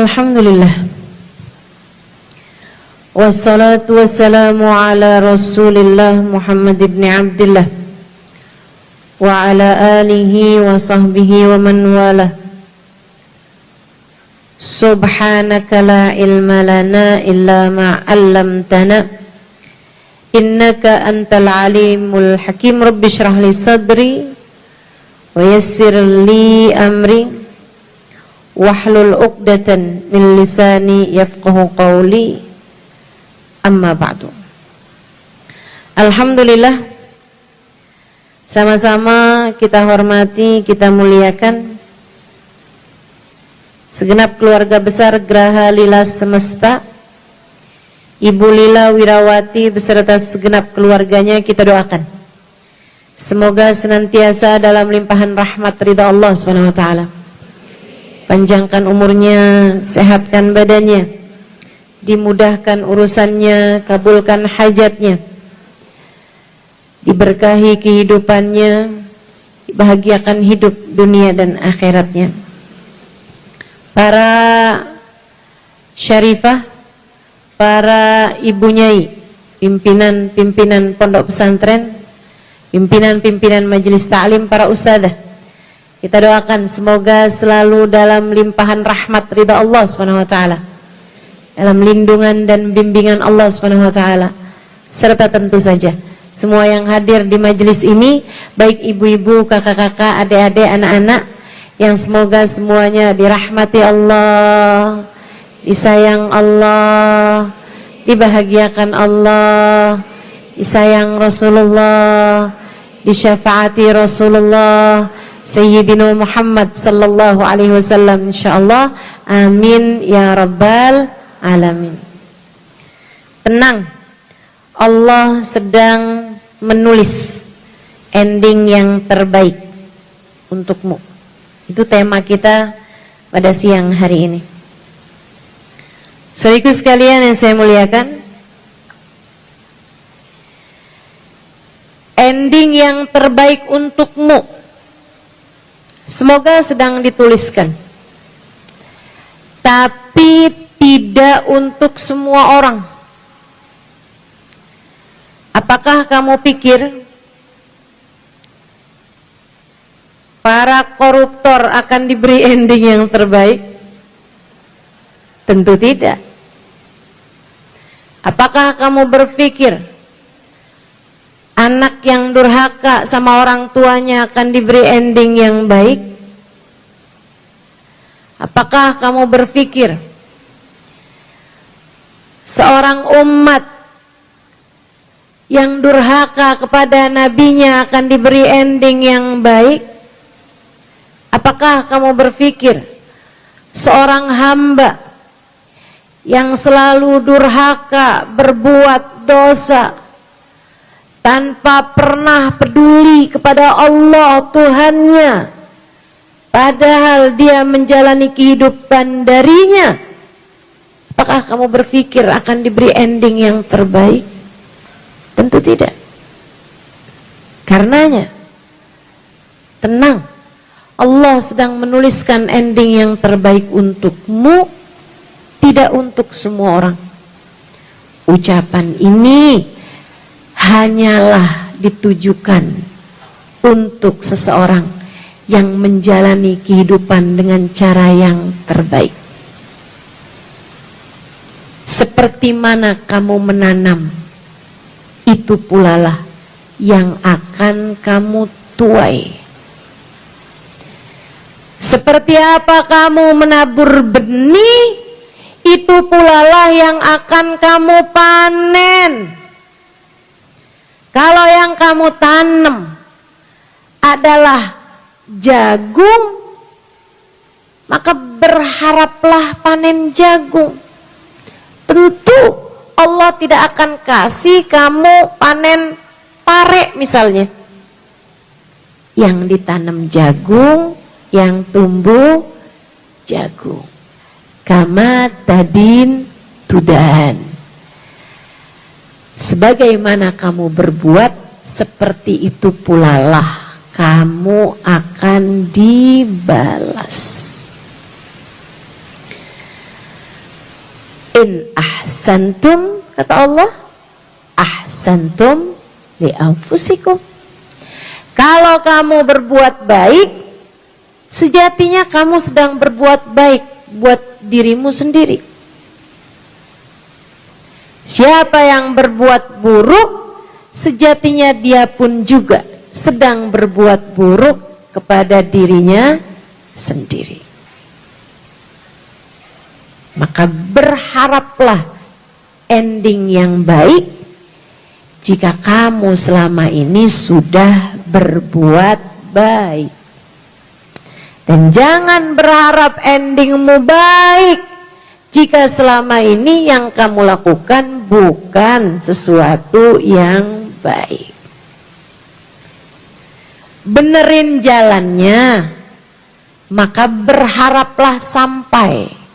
Alhamdulillah. Wassalatu wassalamu ala Rasulillah Muhammad ibn Abdillah wa ala alihi wa sahbihi wa man walah. Subhanaka la ilma lana illa ma 'allamtana innaka antal alimul hakim. Rabbi shrah li sadri wa yassir li amri wahlul 'uqdatan min lisani yafqahu qawli. Amma ba'du. Alhamdulillah, sama-sama kita hormati, kita muliakan segenap keluarga besar Geraha Lila Semesta, Ibu Lila Wirawati beserta segenap keluarganya. Kita doakan semoga senantiasa dalam limpahan rahmat ridha Allah SWT. Panjangkan umurnya, sehatkan badannya, dimudahkan urusannya, kabulkan hajatnya, diberkahi kehidupannya, dibahagiakan hidup dunia dan akhiratnya. Para syarifah, para ibu nyai, pimpinan-pimpinan pondok pesantren, pimpinan-pimpinan majelis ta'lim, para ustadzah, kita doakan semoga selalu dalam limpahan rahmat ridha Allah SWT, dalam lindungan dan bimbingan Allah SWT, serta tentu saja semua yang hadir di majelis ini, baik ibu-ibu, kakak-kakak, adik-adik, anak-anak, yang semoga semuanya dirahmati Allah, disayang Allah, dibahagiakan Allah, disayang Rasulullah, disyafaati Rasulullah Sayyidina Muhammad sallallahu alaihi wasallam, insyaallah. Amin ya rabbal alamin. Tenang, Allah sedang menulis ending yang terbaik untukmu. Itu tema kita pada siang hari ini. Saudaraku sekalian yang saya muliakan, ending yang terbaik untukmu semoga sedang dituliskan, tapi tidak untuk semua orang. Apakah kamu pikir para koruptor akan diberi ending yang terbaik? Tentu tidak. Apakah kamu berpikir anak yang durhaka sama orang tuanya akan diberi ending yang baik? Apakah kamu berpikir seorang umat yang durhaka kepada nabinya akan diberi ending yang baik? Apakah kamu berpikir seorang hamba yang selalu durhaka, berbuat dosa, tanpa pernah peduli kepada Allah Tuhannya, padahal dia menjalani kehidupan darinya, apakah kamu berpikir akan diberi ending yang terbaik? Tentu tidak. Karenanya, tenang, Allah sedang menuliskan ending yang terbaik untukmu, tidak untuk semua orang. Ucapan ini hanyalah ditujukan untuk seseorang yang menjalani kehidupan dengan cara yang terbaik. Seperti mana kamu menanam, itu pula lah yang akan kamu tuai. Seperti apa kamu menabur benih, itu pula lah yang akan kamu panen. Kalau yang kamu tanam adalah jagung, maka berharaplah panen jagung. Tentu Allah tidak akan kasih kamu panen pare misalnya. Yang ditanam jagung, yang tumbuh jagung. Kama tadin tudan. Sebagaimana kamu berbuat, seperti itu pula lah kamu akan dibalas. In ahsantum, kata Allah, ahsantum li anfusikum. Kalau kamu berbuat baik, sejatinya kamu sedang berbuat baik buat dirimu sendiri. Siapa yang berbuat buruk, sejatinya dia pun juga sedang berbuat buruk kepada dirinya sendiri. Maka berharaplah ending yang baik jika kamu selama ini sudah berbuat baik. Dan jangan berharap endingmu baik jika selama ini yang kamu lakukan bukan sesuatu yang baik. Benerin jalannya, maka berharaplah sampai.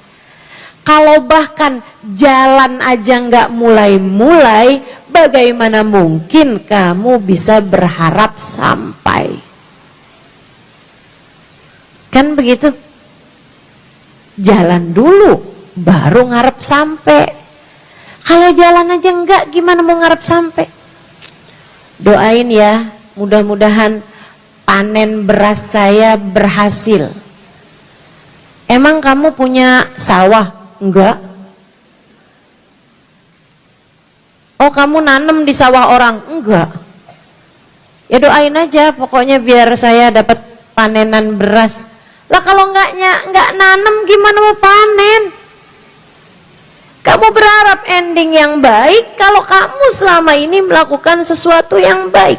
Kalau bahkan jalan aja nggak mulai-mulai, bagaimana mungkin kamu bisa berharap sampai? Kan begitu? Jalan dulu, baru ngarep sampai. Kalau jalan aja enggak, gimana mau ngarep sampai? Doain ya, mudah-mudahan panen beras saya berhasil. Emang kamu punya sawah? Enggak. Oh, kamu nanam di sawah orang? Enggak. Ya doain aja, pokoknya biar saya dapat panenan beras. Lah kalau enggak nanam, gimana mau panen? Kamu berharap ending yang baik kalau kamu selama ini melakukan sesuatu yang baik.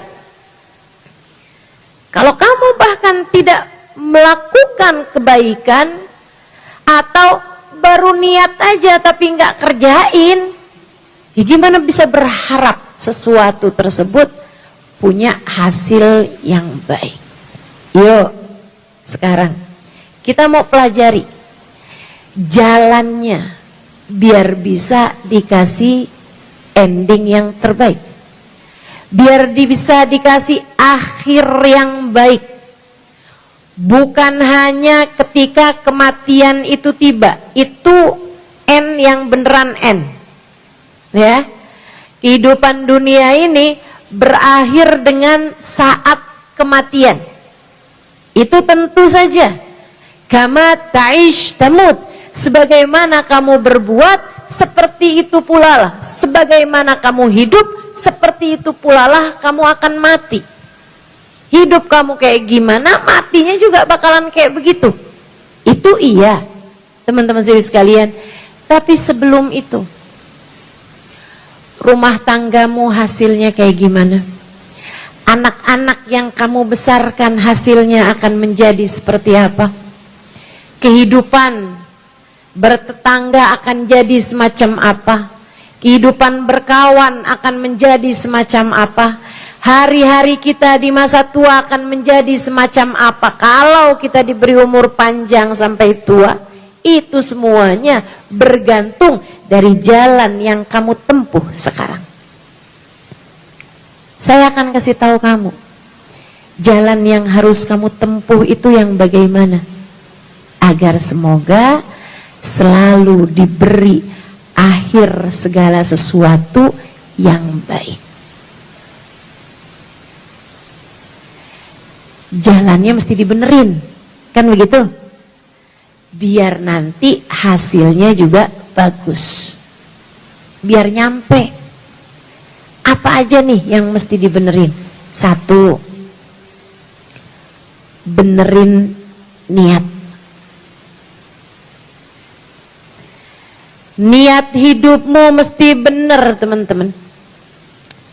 Kalau kamu bahkan tidak melakukan kebaikan atau baru niat aja tapi nggak kerjain, ya gimana bisa berharap sesuatu tersebut punya hasil yang baik? Yuk, sekarang kita mau pelajari jalannya biar bisa dikasih ending yang terbaik, biar bisa dikasih akhir yang baik. Bukan hanya ketika kematian itu tiba, itu N yang beneran N. Ya. Kehidupan dunia ini berakhir dengan saat kematian. Itu tentu saja. Kama ta'ish tamut. Sebagaimana kamu berbuat, seperti itu pula lah. Sebagaimana kamu hidup, seperti itu pula lah kamu akan mati. Hidup kamu kayak gimana, matinya juga bakalan kayak begitu. Itu iya, teman-teman sekalian. Tapi sebelum itu, rumah tanggamu hasilnya kayak gimana? Anak-anak yang kamu besarkan hasilnya akan menjadi seperti apa? Kehidupan bertetangga akan jadi semacam apa? Kehidupan berkawan akan menjadi semacam apa? Hari-hari kita di masa tua akan menjadi semacam apa kalau kita diberi umur panjang sampai tua? Itu semuanya bergantung dari jalan yang kamu tempuh sekarang. Saya akan kasih tahu kamu, jalan yang harus kamu tempuh itu yang bagaimana, agar semoga selalu diberi akhir segala sesuatu yang baik. Jalannya mesti dibenerin, kan begitu? Biar nanti hasilnya juga bagus, biar nyampe. Apa aja nih yang mesti dibenerin? Satu, benerin niat. Niat hidupmu mesti bener, teman-teman.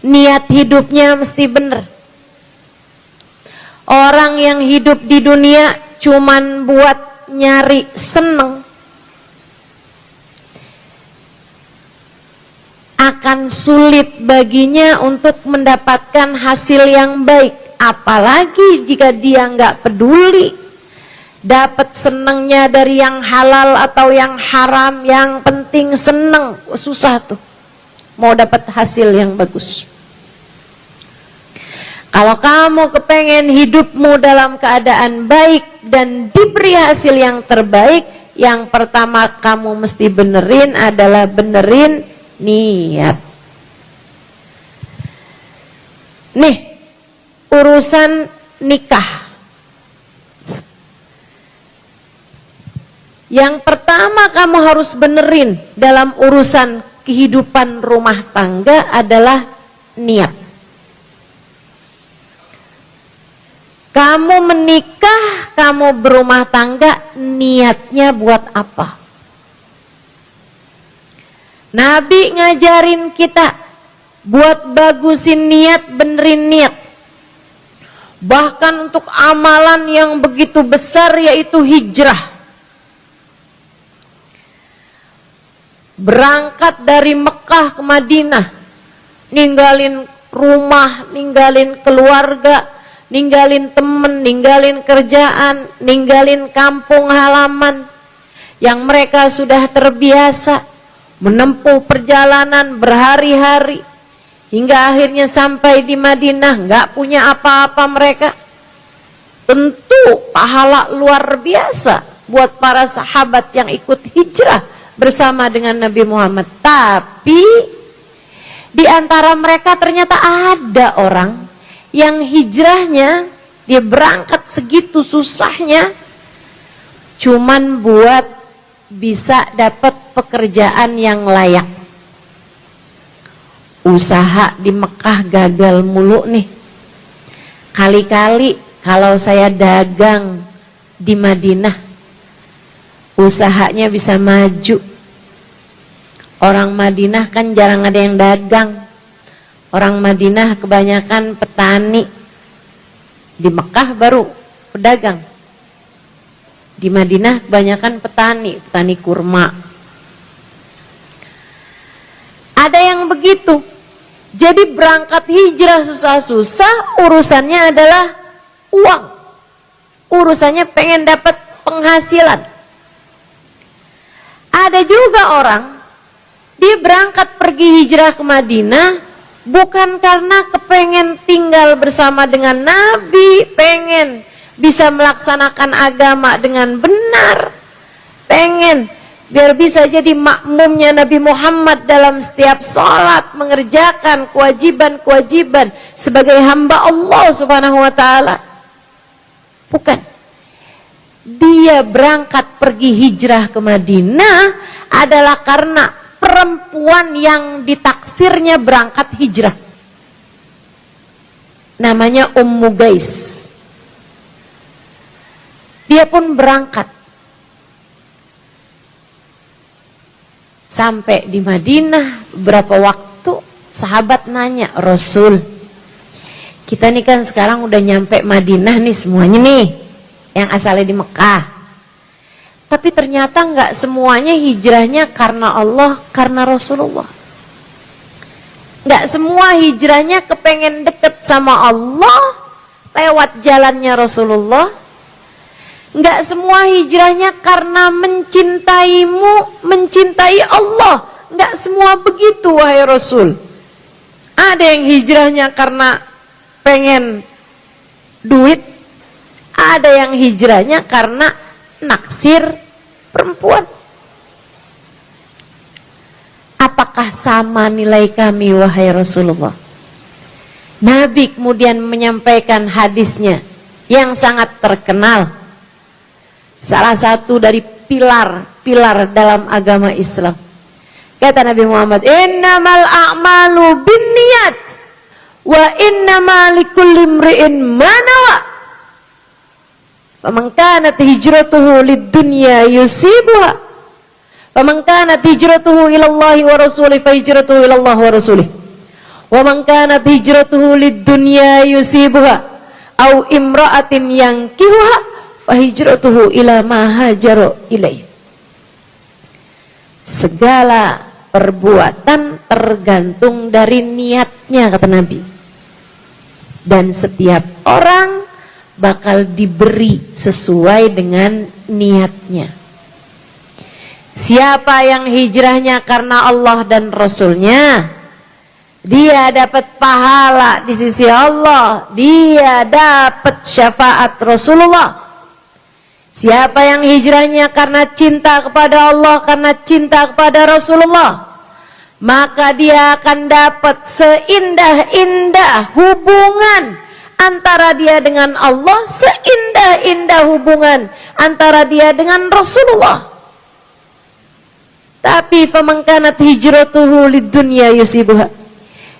Niat hidupnya mesti bener. Orang yang hidup di dunia cuman buat nyari seneng, akan sulit baginya untuk mendapatkan hasil yang baik. Apalagi jika dia nggak peduli dapat senengnya dari yang halal atau yang haram, yang penting seneng. Susah tuh mau dapat hasil yang bagus. Kalau kamu kepengen hidupmu dalam keadaan baik dan diberi hasil yang terbaik, Yang pertama kamu mesti benerin adalah benerin niat. Nih, urusan nikah. Yang pertama kamu harus benerin dalam urusan kehidupan rumah tangga adalah niat. Kamu menikah, kamu berumah tangga, niatnya buat apa? Nabi ngajarin kita buat bagusin niat, benerin niat. Bahkan untuk amalan yang begitu besar yaitu hijrah. Berangkat dari Mekah ke Madinah, ninggalin rumah, ninggalin keluarga, ninggalin temen, ninggalin kerjaan, ninggalin kampung halaman yang mereka sudah terbiasa menempuh perjalanan berhari-hari hingga akhirnya sampai di Madinah, nggak punya apa-apa mereka. Tentu pahala luar biasa buat para sahabat yang ikut hijrah bersama dengan Nabi Muhammad. Tapi di antara mereka ternyata ada orang yang hijrahnya, dia berangkat segitu susahnya cuman buat bisa dapat pekerjaan yang layak. Usaha di Mekah gagal mulu nih. Kali-kali kalau saya dagang di Madinah, usahanya bisa maju. Orang Madinah kan jarang ada yang dagang. Orang Madinah kebanyakan petani. Di Mekah baru pedagang. Di Madinah kebanyakan petani, petani kurma. Ada yang begitu. Jadi berangkat hijrah susah-susah, urusannya adalah uang. Urusannya pengen dapat penghasilan. Ada juga orang, dia berangkat pergi hijrah ke Madinah bukan karena kepengen tinggal bersama dengan Nabi, pengen bisa melaksanakan agama dengan benar, pengen biar bisa jadi makmumnya Nabi Muhammad dalam setiap sholat, mengerjakan kewajiban-kewajiban sebagai hamba Allah Subhanahu wa ta'ala. Bukan. Dia berangkat pergi hijrah ke Madinah adalah karena perempuan yang ditaksirnya berangkat hijrah. Namanya Ummu Gais. Dia pun berangkat. Sampai di Madinah beberapa waktu, sahabat nanya, Rasul, kita nih kan sekarang udah nyampe Madinah nih semuanya nih, yang asalnya di Mekah. Tapi ternyata nggak semuanya hijrahnya karena Allah, karena Rasulullah. Nggak semua hijrahnya kepengen deket sama Allah lewat jalannya Rasulullah. Nggak semua hijrahnya karena mencintaimu, mencintai Allah. Nggak semua begitu, wahai Rasul. Ada yang hijrahnya karena pengen duit, ada yang hijrahnya karena naksir perempuan. Apakah sama nilai kami, wahai Rasulullah? Nabi kemudian menyampaikan hadisnya yang sangat terkenal. Salah satu dari pilar-pilar dalam agama Islam. Kata Nabi Muhammad, innamal a'malu binniyat wa innamal likulli imri'in ma nawa. Faman kanat hijratuhu lid-dunya yusibuha, faman kanat hijratuhu ila Allah wa rasulih fa hijratuhu ila Allah wa rasulih, wa man kanat hijratuhu lid-dunya yusibuha au imra'atin yankihuha fa hijratuhu ila ma hajara ilaih. Segala perbuatan tergantung dari niatnya, kata Nabi. Dan setiap orang bakal diberi sesuai dengan niatnya. Siapa yang hijrahnya karena Allah dan Rasulnya, dia dapat pahala di sisi Allah, dia dapat syafaat Rasulullah. Siapa yang hijrahnya karena cinta kepada Allah, karena cinta kepada Rasulullah, maka dia akan dapat seindah-indah hubungan antara dia dengan Allah, seindah-indah hubungan antara dia dengan Rasulullah. Tapi faman kanat hijratuhu lidunya yusibuha,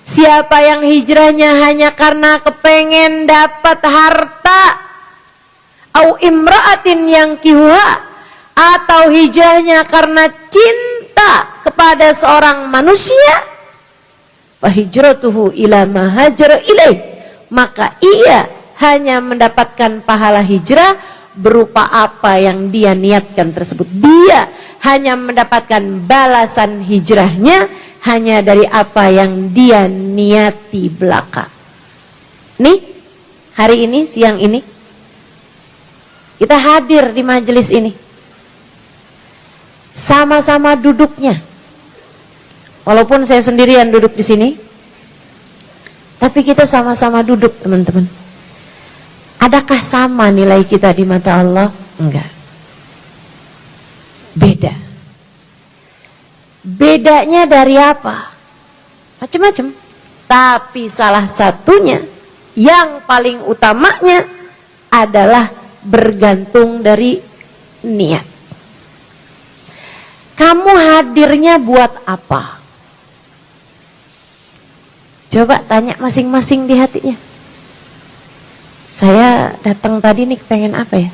siapa yang hijrahnya hanya karena kepengen dapat harta, au imra'atin yang kihuha, atau hijrahnya karena cinta kepada seorang manusia, fahijratuhu ila ma hajara ilaih, maka ia hanya mendapatkan pahala hijrah berupa apa yang dia niatkan tersebut. Dia hanya mendapatkan balasan hijrahnya hanya dari apa yang dia niati belaka. Nih, hari ini, siang ini kita hadir di majelis ini, sama-sama duduknya. Walaupun saya sendirian duduk di sini, tapi kita sama-sama duduk, teman-teman. Adakah sama nilai kita di mata Allah? Enggak. Beda. Bedanya dari apa? Macam-macam. Tapi salah satunya, yang paling utamanya adalah bergantung dari niat. Kamu hadirnya buat apa? Coba tanya masing-masing di hatinya. Saya datang tadi nih pengen apa ya?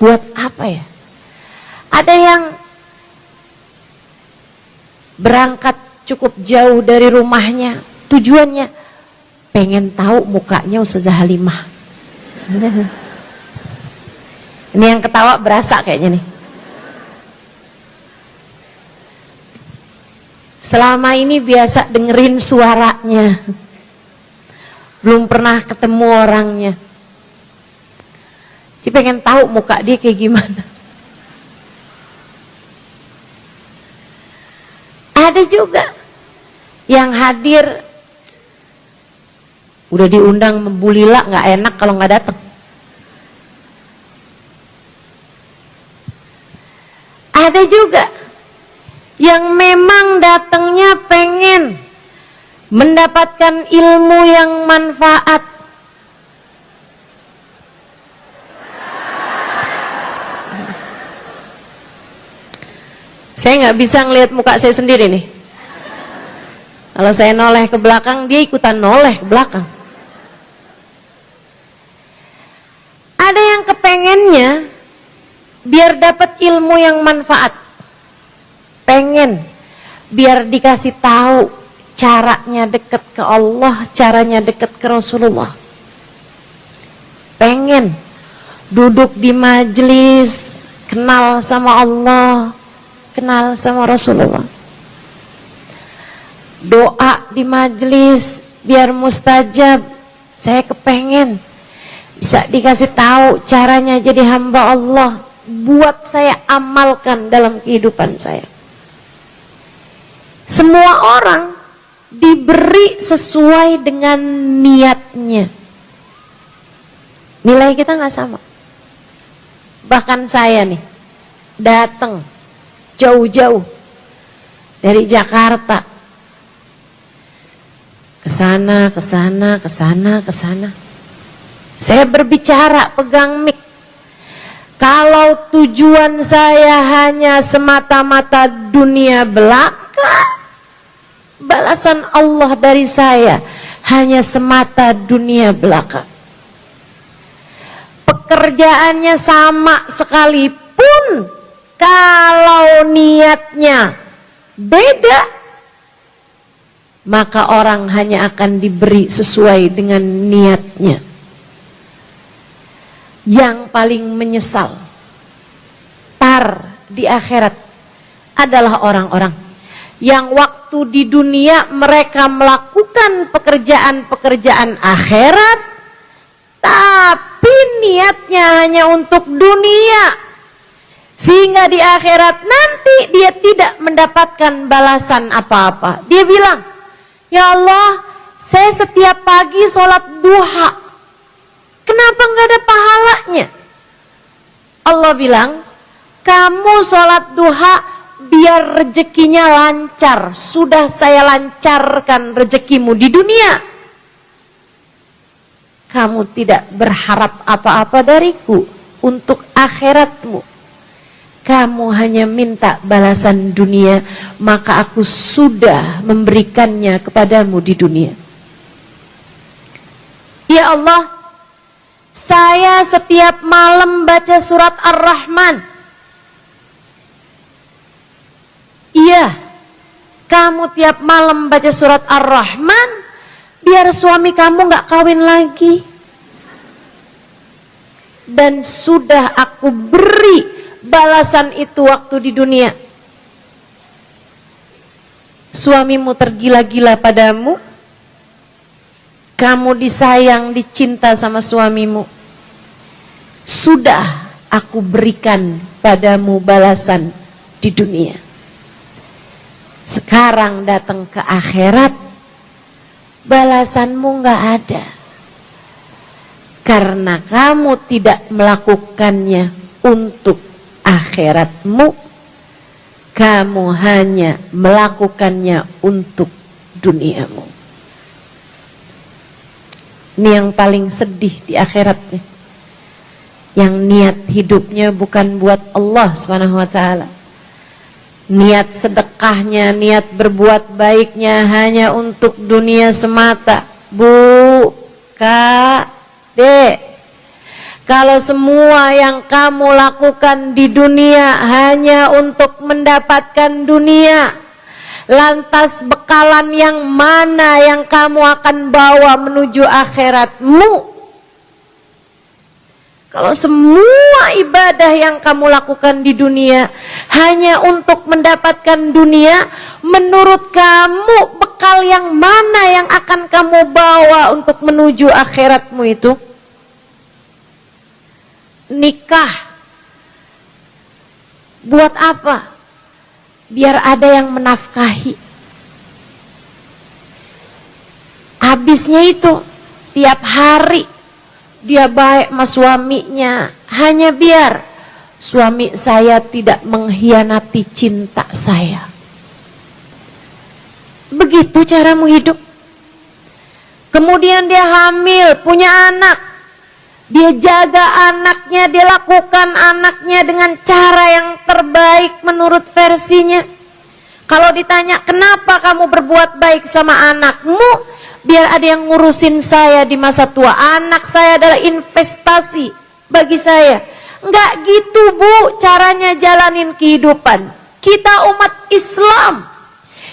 Buat apa ya? Ada yang berangkat cukup jauh dari rumahnya, tujuannya pengen tahu mukanya Ustazah Halimah. Ini yang ketawa berasa kayaknya nih. Selama ini biasa dengerin suaranya, belum pernah ketemu orangnya. Jadi pengen tahu muka dia kayak gimana. Ada juga yang hadir udah diundang membulila, nggak enak kalau nggak datang. Ada juga yang memang datangnya pengen mendapatkan ilmu yang manfaat. Saya nggak bisa ngelihat muka saya sendiri nih. Kalau saya noleh ke belakang, dia ikutan noleh ke belakang. Ada yang kepengennya biar dapat ilmu yang manfaat, pengen biar dikasih tahu caranya dekat ke Allah, caranya dekat ke Rasulullah, pengen duduk di majelis kenal sama Allah, kenal sama Rasulullah, doa di majelis biar mustajab. Saya kepengen bisa dikasih tahu caranya jadi hamba Allah, buat saya amalkan dalam kehidupan saya. Semua orang diberi sesuai dengan niatnya. Nilai kita nggak sama. Bahkan saya nih datang jauh-jauh dari Jakarta ke sana, ke sana, ke sana, ke sana. Saya berbicara pegang mic. Kalau tujuan saya hanya semata-mata dunia belaka, balasan Allah dari saya hanya semata dunia belaka. Pekerjaannya sama sekalipun, kalau niatnya beda, maka orang hanya akan diberi sesuai dengan niatnya. Yang paling menyesal di akhirat adalah orang-orang yang waktu di dunia mereka melakukan pekerjaan-pekerjaan akhirat, tapi niatnya hanya untuk dunia, sehingga di akhirat nanti dia tidak mendapatkan balasan apa-apa. Dia bilang, ya Allah, saya setiap pagi sholat duha, kenapa nggak ada pahalanya? Allah bilang, kamu sholat duha biar rezekinya lancar. Sudah saya lancarkan rezekimu di dunia. Kamu tidak berharap apa-apa dariku untuk akhiratmu. Kamu hanya minta balasan dunia, maka aku sudah memberikannya kepadamu di dunia. Ya Allah, saya setiap malam baca surat Ar-Rahman. Iya, kamu tiap malam baca surat Ar-Rahman, biar suami kamu gak kawin lagi. Dan sudah aku beri balasan itu waktu di dunia. Suamimu tergila-gila padamu, kamu disayang, dicinta sama suamimu. Sudah aku berikan padamu balasan di dunia. Sekarang datang ke akhirat, balasanmu gak ada. Karena kamu tidak melakukannya untuk akhiratmu, kamu hanya melakukannya untuk duniamu. Ini yang paling sedih di akhiratnya. Yang niat hidupnya bukan buat Allah SWT. Niat sedekahnya, niat berbuat baiknya hanya untuk dunia semata. Bu, Kak, Dek, kalau semua yang kamu lakukan di dunia hanya untuk mendapatkan dunia, lantas bekalan yang mana yang kamu akan bawa menuju akhiratmu? Kalau semua ibadah yang kamu lakukan di dunia hanya untuk mendapatkan dunia, menurut kamu bekal yang mana yang akan kamu bawa untuk menuju akhiratmu itu? Nikah. Buat apa? Biar ada yang menafkahi. Habisnya itu tiap hari dia baik sama suaminya hanya biar suami saya tidak mengkhianati cinta saya. Begitu caramu hidup. Kemudian dia hamil, punya anak. Dia jaga anaknya, dia lakukan anaknya dengan cara yang terbaik menurut versinya. Kalau ditanya, kenapa kamu berbuat baik sama anakmu? Biar ada yang ngurusin saya di masa tua. Anak saya adalah investasi bagi saya. Enggak gitu, Bu, caranya jalanin kehidupan. Kita umat Islam,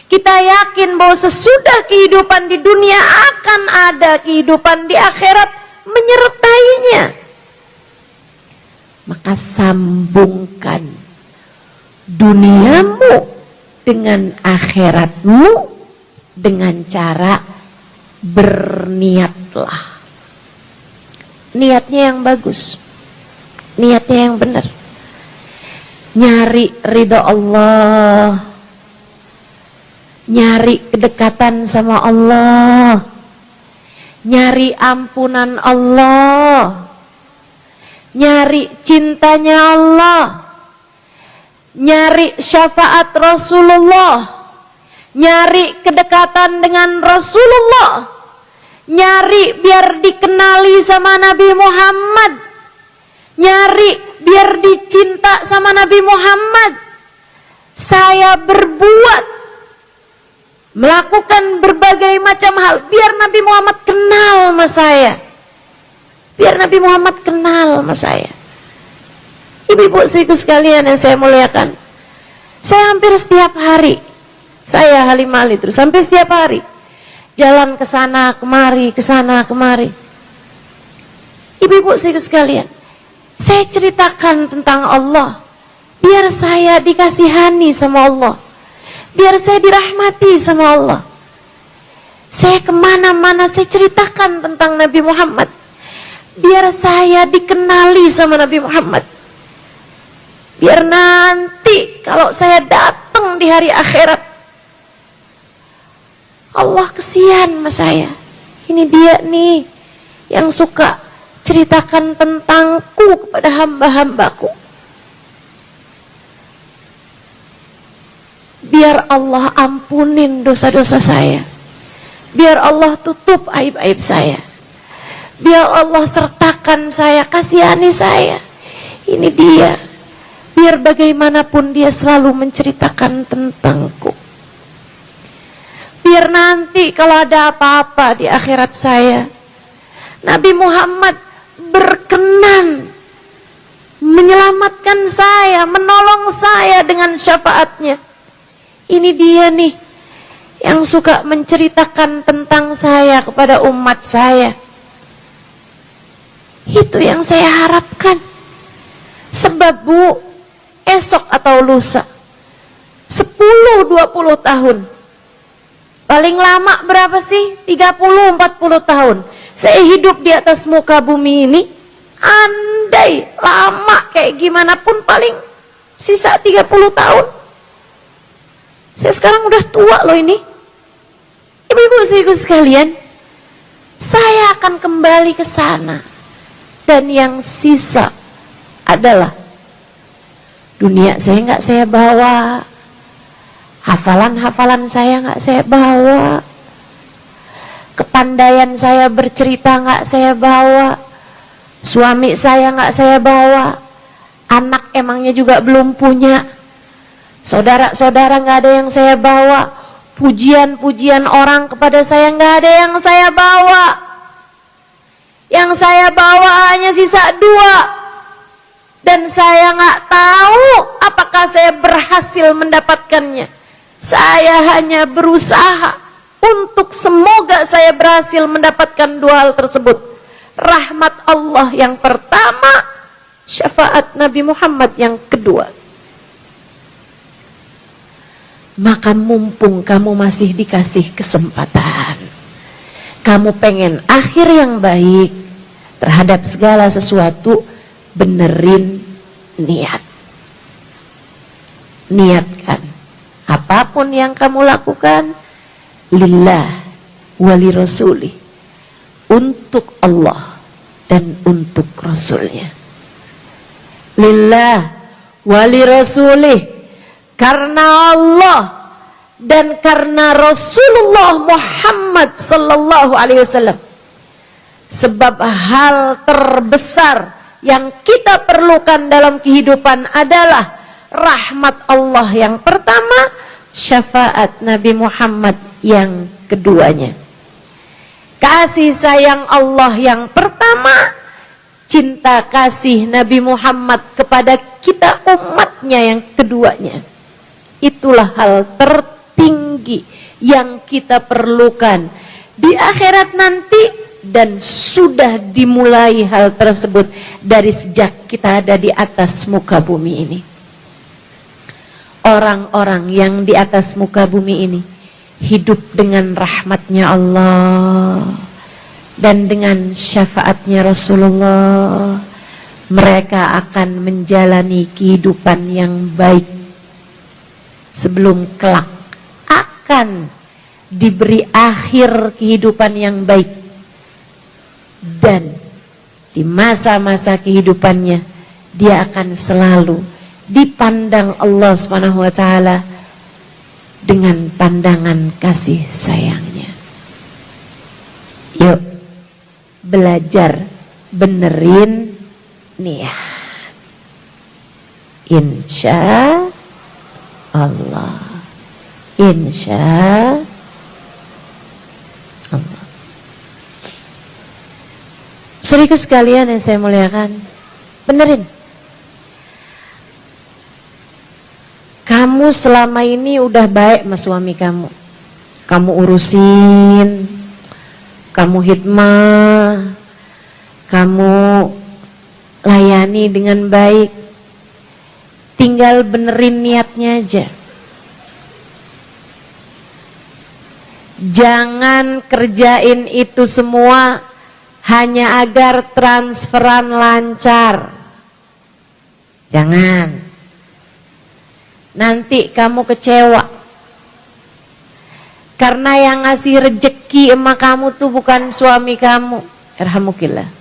kita yakin bahwa sesudah kehidupan di dunia akan ada kehidupan di akhirat menyertainya. Maka sambungkan duniamu dengan akhiratmu dengan cara berniatlah. Niatnya yang bagus, niatnya yang benar. Nyari ridha Allah, nyari kedekatan sama Allah, nyari ampunan Allah, nyari cintanya Allah, nyari syafaat Rasulullah, nyari kedekatan dengan Rasulullah, nyari biar dikenali sama Nabi Muhammad, nyari biar dicinta sama Nabi Muhammad. Saya berbuat, melakukan berbagai macam hal biar Nabi Muhammad kenal sama saya, biar Nabi Muhammad kenal sama saya. Ibu-ibu saudaraku sekalian yang saya muliakan, saya hampir setiap hari, saya Halimah Ali terus sampai setiap hari jalan ke sana kemari, ke sana kemari. Ibu-ibu saudaraku sekalian, saya ceritakan tentang Allah biar saya dikasihani sama Allah, biar saya dirahmati sama Allah. Saya kemana-mana saya ceritakan tentang Nabi Muhammad, biar saya dikenali sama Nabi Muhammad. Biar nanti kalau saya datang di hari akhirat, Allah kesian sama saya. Ini dia nih yang suka ceritakan tentangku kepada hamba-hambaku. biar Allah ampunin dosa-dosa saya. Biar Allah tutup aib-aib saya. Biar Allah sertakan saya, kasihani saya. Ini dia. Biar bagaimanapun dia selalu menceritakan tentangku. Biar nanti kalau ada apa-apa di akhirat saya, Nabi Muhammad berkenan menyelamatkan saya, menolong saya dengan syafaatnya. Ini dia nih yang suka menceritakan tentang saya kepada umat saya. Itu yang saya harapkan. Sebab Bu, esok atau lusa 10-20 tahun, paling lama berapa sih? 30-40 tahun saya hidup di atas muka bumi ini. Andai lama kayak gimana pun paling sisa 30 tahun. Saya sekarang udah tua loh ini. Ibu-ibu sekalian, saya akan kembali ke sana. Dan yang sisa adalah dunia saya nggak saya bawa, hafalan-hafalan saya nggak saya bawa, kepandaian saya bercerita nggak saya bawa, suami saya nggak saya bawa, anak emangnya juga belum punya, saudara-saudara nggak ada yang saya bawa, pujian-pujian orang kepada saya nggak ada yang saya bawa. Yang saya bawa hanya sisa 2. Dan saya nggak tahu apakah saya berhasil mendapatkannya. Saya hanya berusaha untuk semoga saya berhasil mendapatkan 2 hal tersebut. Rahmat Allah yang pertama, syafaat Nabi Muhammad yang kedua. Maka mumpung kamu masih dikasih kesempatan, kamu pengen akhir yang baik terhadap segala sesuatu, benerin niat. Niatkan apapun yang kamu lakukan lillah wali rasuli, untuk Allah dan untuk Rasulnya. Lillah wali rasulih, karena Allah dan karena Rasulullah Muhammad sallallahu alaihi wasallam. Sebab hal terbesar yang kita perlukan dalam kehidupan adalah rahmat Allah yang pertama, syafaat Nabi Muhammad yang keduanya. Kasih sayang Allah yang pertama, cinta kasih Nabi Muhammad kepada kita umatnya yang keduanya. Itulah hal tertinggi yang kita perlukan di akhirat nanti. Dan sudah dimulai hal tersebut dari sejak kita ada di atas muka bumi ini. Orang-orang yang di atas muka bumi ini hidup dengan rahmatnya Allah dan dengan syafaatnya Rasulullah. Mereka akan menjalani kehidupan yang baik sebelum kelak akan diberi akhir kehidupan yang baik. Dan di masa-masa kehidupannya dia akan selalu dipandang Allah Subhanahu wa taala dengan pandangan kasih sayangnya. Yuk belajar benerin niat. Insya Allah. Insya Allah. Saudaraku sekalian yang saya muliakan, benerin. Kamu selama ini udah baik sama suami kamu. Kamu urusin, kamu hidmah, kamu layani dengan baik. Tinggal benerin niatnya aja. Jangan kerjain itu semua hanya agar transferan lancar. Jangan. Nanti kamu kecewa. Karena yang ngasih rejeki emak kamu tuh bukan suami kamu. Irhamukillah.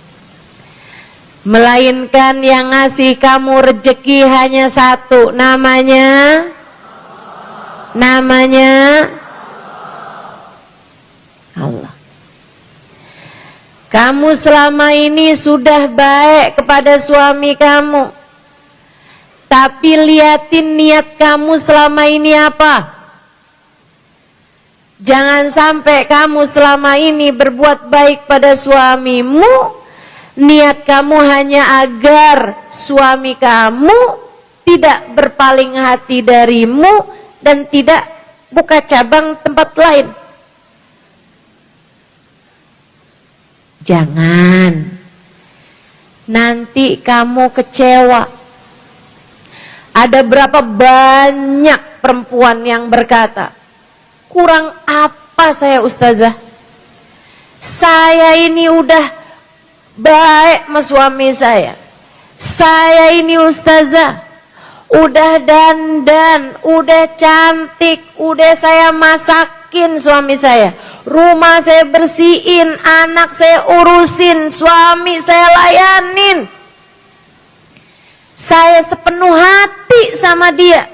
Melainkan yang ngasih kamu rejeki hanya satu, namanya Namanya Allah. Kamu selama ini sudah baik kepada suami kamu, tapi liatin niat kamu selama ini apa. Jangan sampai kamu selama ini berbuat baik pada suamimu, niat kamu hanya agar suami kamu tidak berpaling hati darimu dan tidak buka cabang tempat lain. Jangan, nanti kamu kecewa. Ada berapa banyak perempuan yang berkata, kurang apa saya ustazah? Saya ini udah baik sama suami saya. Saya ini ustazah, udah dandan, udah cantik, udah saya masakin suami saya. Rumah saya bersihin, anak saya urusin, suami saya layanin. Saya sepenuh hati sama dia.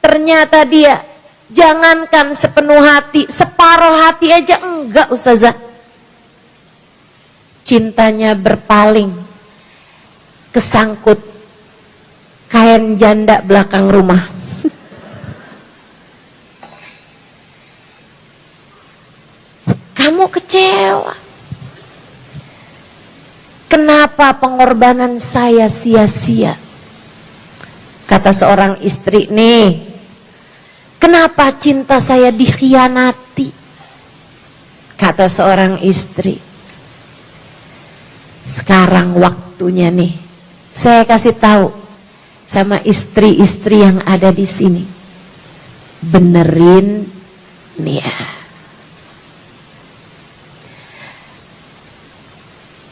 Ternyata dia, jangankan sepenuh hati, separuh hati aja enggak ustazah. Cintanya berpaling, kesangkut kain janda belakang rumah. Kamu kecewa. Kenapa pengorbanan saya sia-sia? Kata seorang istri nih, kenapa cinta saya dikhianati? Kata seorang istri, sekarang waktunya nih, saya kasih tahu sama istri-istri yang ada di sini, benerin niat.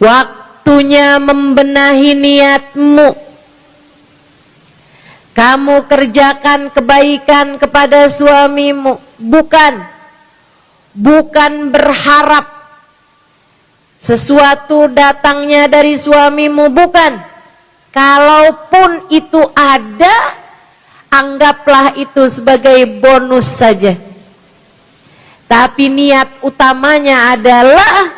Waktunya membenahi niatmu. Kamu kerjakan kebaikan kepada suamimu, bukan berharap sesuatu datangnya dari suamimu, bukan. Kalaupun itu ada, anggaplah itu sebagai bonus saja. Tapi niat utamanya adalah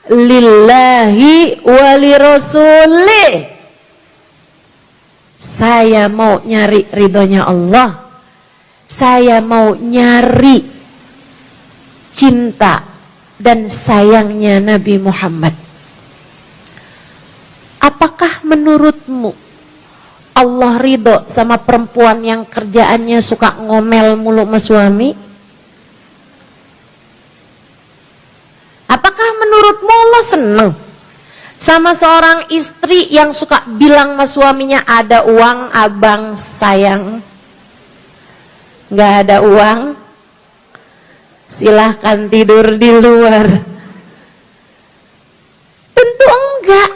lillahi wali rasulih. Saya mau nyari ridhonya Allah. Saya mau nyari cinta dan sayangnya Nabi Muhammad. Apakah menurutmu Allah ridho sama perempuan yang kerjaannya suka ngomel mulu sama suami? Apakah menurutmu Allah seneng sama seorang istri yang suka bilang sama suaminya, ada uang abang sayang, nggak ada uang silahkan tidur di luar? Tentu enggak.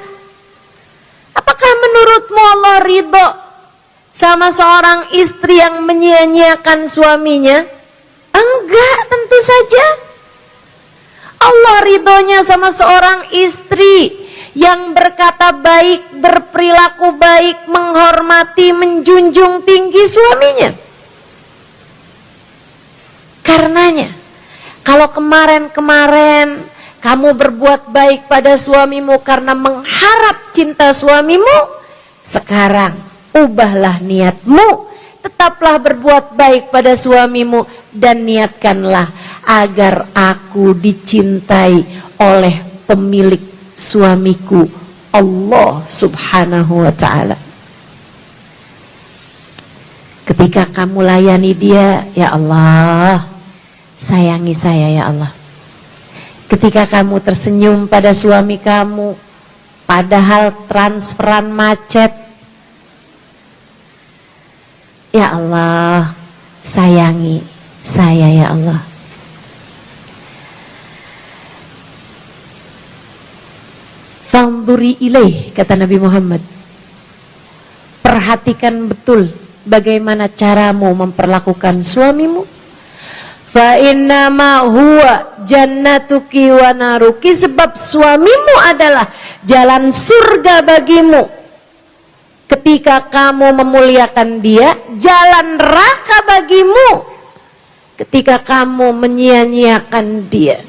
Apakah menurutmu Allah ridho sama seorang istri yang menyia-nyiakan suaminya? Enggak, tentu saja. Allah ridhonya sama seorang istri yang berkata baik, berperilaku baik, menghormati, menjunjung tinggi suaminya. Karenanya, kalau kemarin-kemarin kamu berbuat baik pada suamimu karena mengharap cinta suamimu, sekarang ubahlah niatmu, tetaplah berbuat baik pada suamimu dan niatkanlah agar aku dicintai oleh pemilik suamiku, Allah subhanahu wa ta'ala. Ketika kamu layani dia, ya Allah, sayangi saya ya Allah. Ketika kamu tersenyum pada suami kamu, padahal transferan macet, ya Allah, sayangi saya ya Allah. Fanduri ilaih, kata Nabi Muhammad, perhatikan betul bagaimana caramu memperlakukan suamimu. Fa innama huwa jannatuki wa naruki, sebab suamimu adalah jalan surga bagimu. Ketika kamu memuliakan dia, jalan neraka bagimu. ketika kamu menyia-nyiakan dia.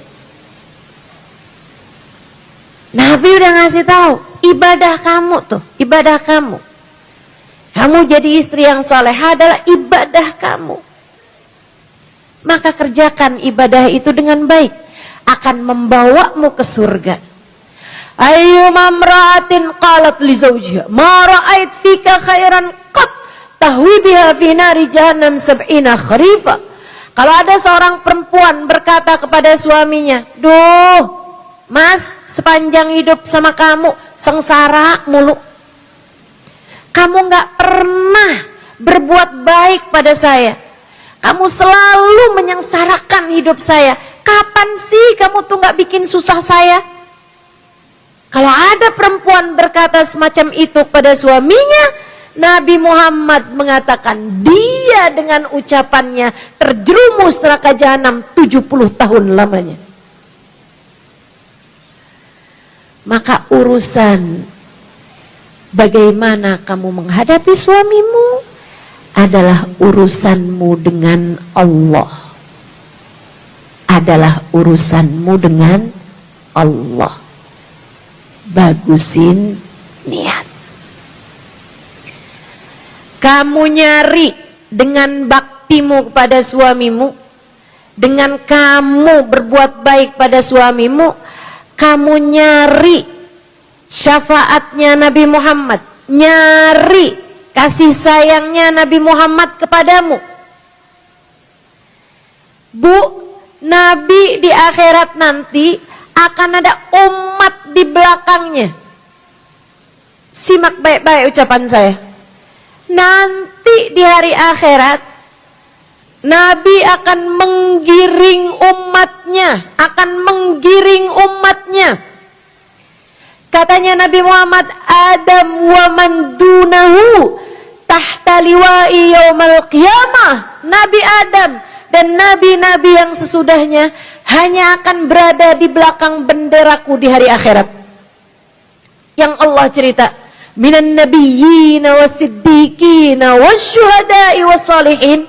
Nabi udah ngasih tahu, ibadah kamu tuh, ibadah kamu. Kamu jadi istri yang salehah adalah ibadah kamu. Maka kerjakan ibadah itu dengan baik, akan membawamu ke surga. Ayyuma imra'atin qalat li zawjiha ma ra'ait fika khairan qat tahwi biha fi nari jahannam sab'ina kharifa. Kalau ada seorang perempuan berkata kepada suaminya, "Duh, Mas, sepanjang hidup sama kamu sengsara mulu. Kamu gak pernah berbuat baik pada saya. Kamu selalu menyengsarakan hidup saya. Kapan sih kamu tuh gak bikin susah saya?" Kalau ada perempuan berkata semacam itu pada suaminya, Nabi Muhammad mengatakan dia dengan ucapannya terjerumus neraka jahanam 70 tahun lamanya. Maka urusan bagaimana kamu menghadapi suamimu adalah urusanmu dengan Allah. Adalah urusanmu dengan Allah. Bagusin niat. Kamu nyari dengan baktimu kepada suamimu, dengan kamu berbuat baik pada suamimu, kamu nyari syafaatnya Nabi Muhammad, nyari kasih sayangnya Nabi Muhammad kepadamu. Bu, Nabi di akhirat nanti akan ada umat di belakangnya. Simak baik-baik ucapan saya. Nanti di hari akhirat Nabi akan menggiring umatnya, Katanya Nabi Muhammad, Adam wa man dunahu tahta liwa'i yaumal qiyamah. Nabi Adam dan nabi-nabi yang sesudahnya hanya akan berada di belakang benderaku di hari akhirat. Yang Allah cerita, minan nabiyyina wasiddiqina wasyuhada'i wassalihin.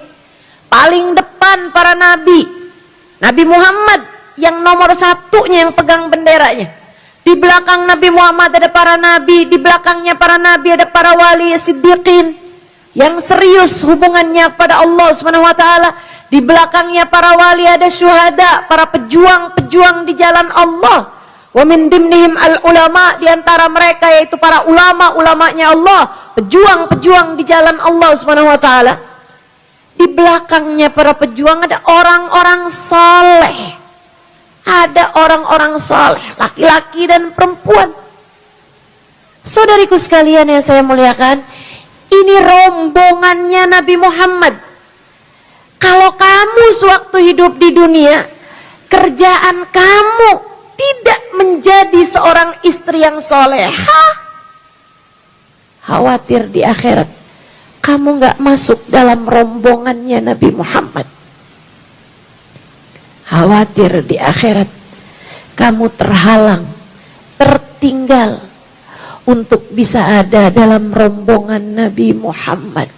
Paling depan para nabi, Nabi Muhammad yang nomor satunya yang pegang benderanya. Di belakang Nabi Muhammad ada para nabi, di belakangnya para nabi ada para wali siddiqin yang serius hubungannya pada Allah Subhanahu wa taala. Di belakangnya para wali ada syuhada, para pejuang-pejuang di jalan Allah. Wa min dimnihim al-ulama, di antara mereka yaitu para ulama-ulamanya Allah, pejuang-pejuang di jalan Allah Subhanahu wa taala. Di belakangnya para pejuang ada orang-orang saleh. Ada orang-orang saleh, laki-laki dan perempuan. Saudariku sekalian yang saya muliakan, ini rombongannya Nabi Muhammad. Kalau kamu sewaktu hidup di dunia, kerjaan kamu tidak menjadi seorang istri yang solehah, khawatir di akhirat kamu gak masuk dalam rombongannya Nabi Muhammad. Khawatir di akhirat kamu terhalang, tertinggal untuk bisa ada dalam rombongan Nabi Muhammad.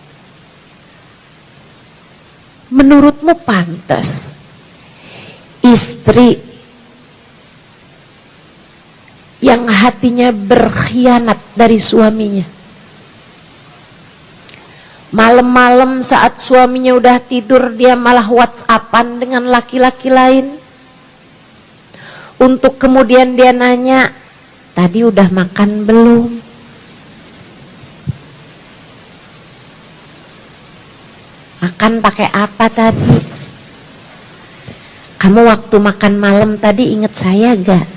Menurutmu pantas istri yang hatinya berkhianat dari suaminya, malam-malam saat suaminya udah tidur dia malah WhatsAppan dengan laki-laki lain, untuk kemudian dia nanya, tadi udah makan belum? Makan pakai apa tadi? Kamu waktu makan malam tadi ingat saya gak?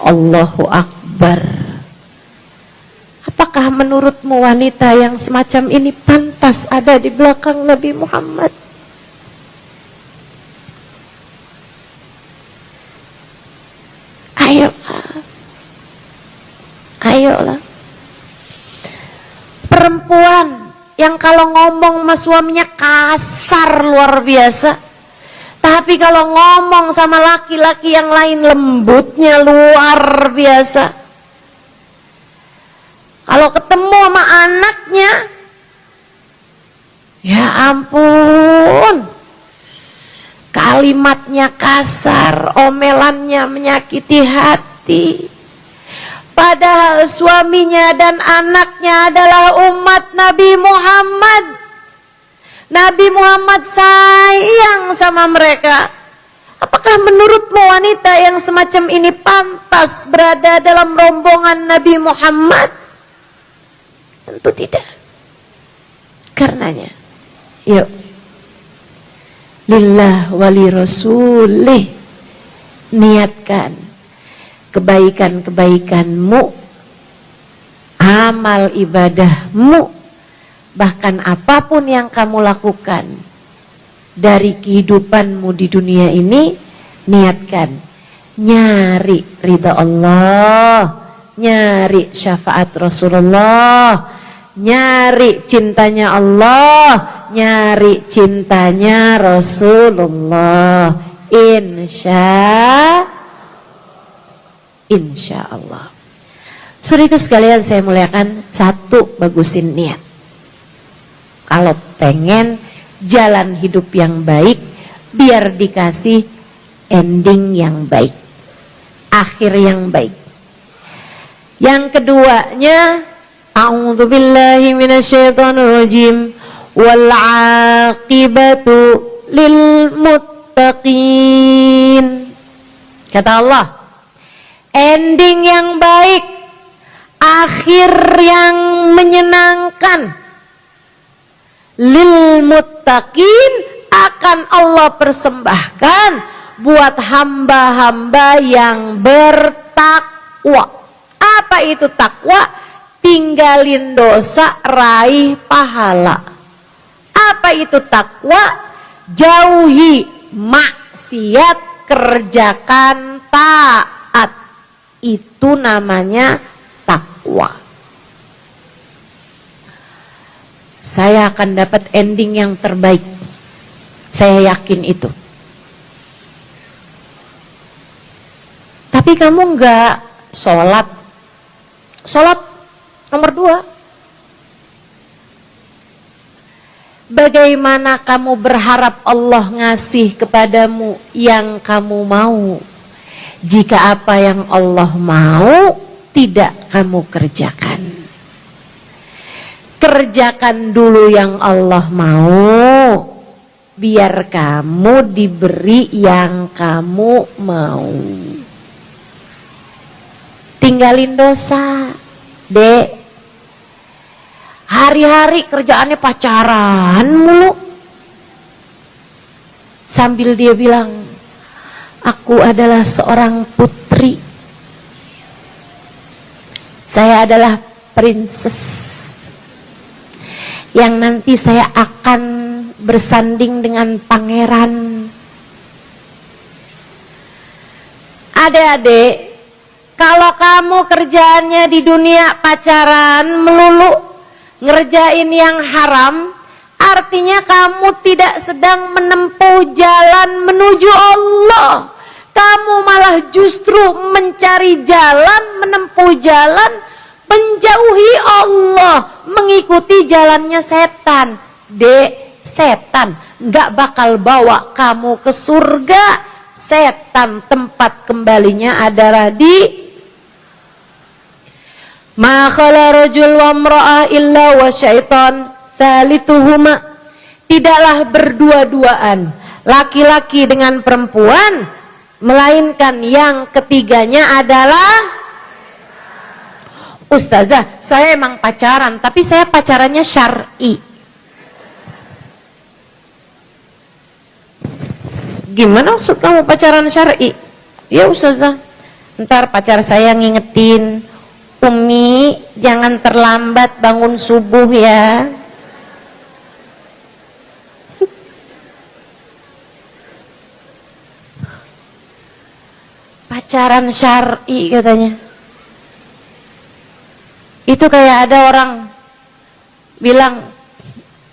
Allahu Akbar. Apakah menurutmu wanita yang semacam ini pantas ada di belakang Nabi Muhammad? Ayolah. Perempuan yang kalau ngomong sama suaminya kasar luar biasa, tapi kalau ngomong sama laki-laki yang lain lembutnya luar biasa. Kalau ketemu sama anaknya, ya ampun, kalimatnya kasar, omelannya menyakiti hati. Padahal suaminya dan anaknya adalah umat Nabi Muhammad. Nabi Muhammad sayang sama mereka. Apakah menurutmu wanita yang semacam ini pantas berada dalam rombongan Nabi Muhammad? Tentu tidak. Karenanya, yuk, lillah wali rasulih, niatkan kebaikan-kebaikanmu, amal ibadahmu, bahkan apapun yang kamu lakukan dari kehidupanmu di dunia ini, niatkan nyari ridha Allah, nyari syafaat Rasulullah, nyari cintanya Allah, nyari cintanya Rasulullah. Insya Allah. Saudaraku sekalian saya muliakan, satu, bagusin niat. Kalau pengen jalan hidup yang baik, biar dikasih ending yang baik, akhir yang baik. Yang keduanya, a'udzubillahi minasyaitonirrajim, wal 'aqibatu lil muttaqin. Kata Allah, ending yang baik, akhir yang menyenangkan, lil muttaqin, akan Allah persembahkan buat hamba-hamba yang bertakwa. Apa itu takwa? Tinggalin dosa, raih pahala. Apa itu takwa? Jauhi maksiat, kerjakan taat. Itu namanya takwa. Saya akan dapat ending yang terbaik. Saya yakin itu. Tapi kamu enggak sholat. Sholat nomor 2. Bagaimana kamu berharap Allah ngasih kepadamu yang kamu mau, jika apa yang Allah mau tidak kamu kerjakan? Kerjakan dulu yang Allah mau, biar kamu diberi yang kamu mau. Tinggalin dosa, Dek. Hari-hari kerjaannya pacaran mulu. Sambil dia bilang, aku adalah seorang putri, saya adalah princess, yang nanti saya akan bersanding dengan pangeran. Adik-adik, kalau kamu kerjaannya di dunia pacaran melulu, ngerjain yang haram, artinya kamu tidak sedang menempuh jalan menuju Allah. Kamu malah justru mencari jalan, menempuh jalan menjauhi Allah, mengikuti jalannya setan. Dek, setan gak bakal bawa kamu ke surga. Setan tempat kembalinya adalah di ma khala rajul wa imra'ah illa wa syaitan tsalituhuma. Tidaklah berdua-duaan laki-laki dengan perempuan, melainkan yang ketiganya adalah Ustazah, saya emang pacaran, tapi saya pacarannya syar'i. Gimana maksud kamu pacaran syar'i? Ya Ustazah, ntar pacar saya ngingetin, Umi jangan terlambat bangun subuh ya. Pacaran syar'i katanya. Itu kayak ada orang bilang,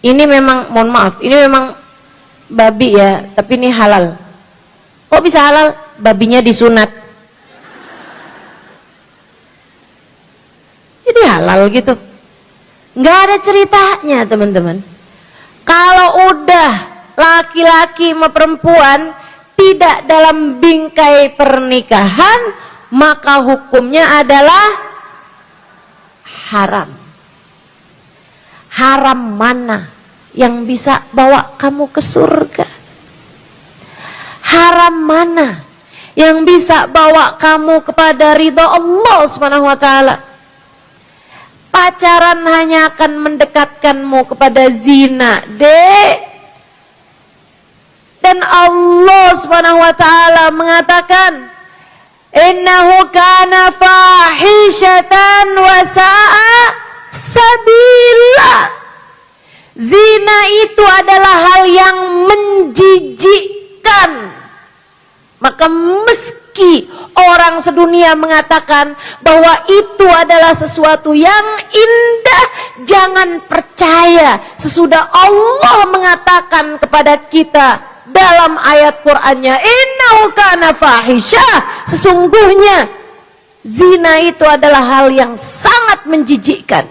ini memang, mohon maaf, ini memang babi ya, tapi ini halal. Kok bisa halal? Babinya disunat. Jadi halal gitu. Nggak ada ceritanya teman-teman. Kalau udah laki-laki sama perempuan tidak dalam bingkai pernikahan, maka hukumnya adalah haram. Haram mana yang bisa bawa kamu ke surga? Haram mana yang bisa bawa kamu kepada ridha Allah Subhanahu wa taala? Pacaran hanya akan mendekatkanmu kepada zina, Dek. Dan Allah Subhanahu wa taala mengatakan, innahu kana fahishatan wa sa'a sabila. Zina itu adalah hal yang menjijikkan. Maka meski orang sedunia mengatakan bahwa itu adalah sesuatu yang indah, jangan percaya sesudah Allah mengatakan kepada kita dalam ayat Qur'annya, innahu kana fahisyah, sesungguhnya zina itu adalah hal yang sangat menjijikkan.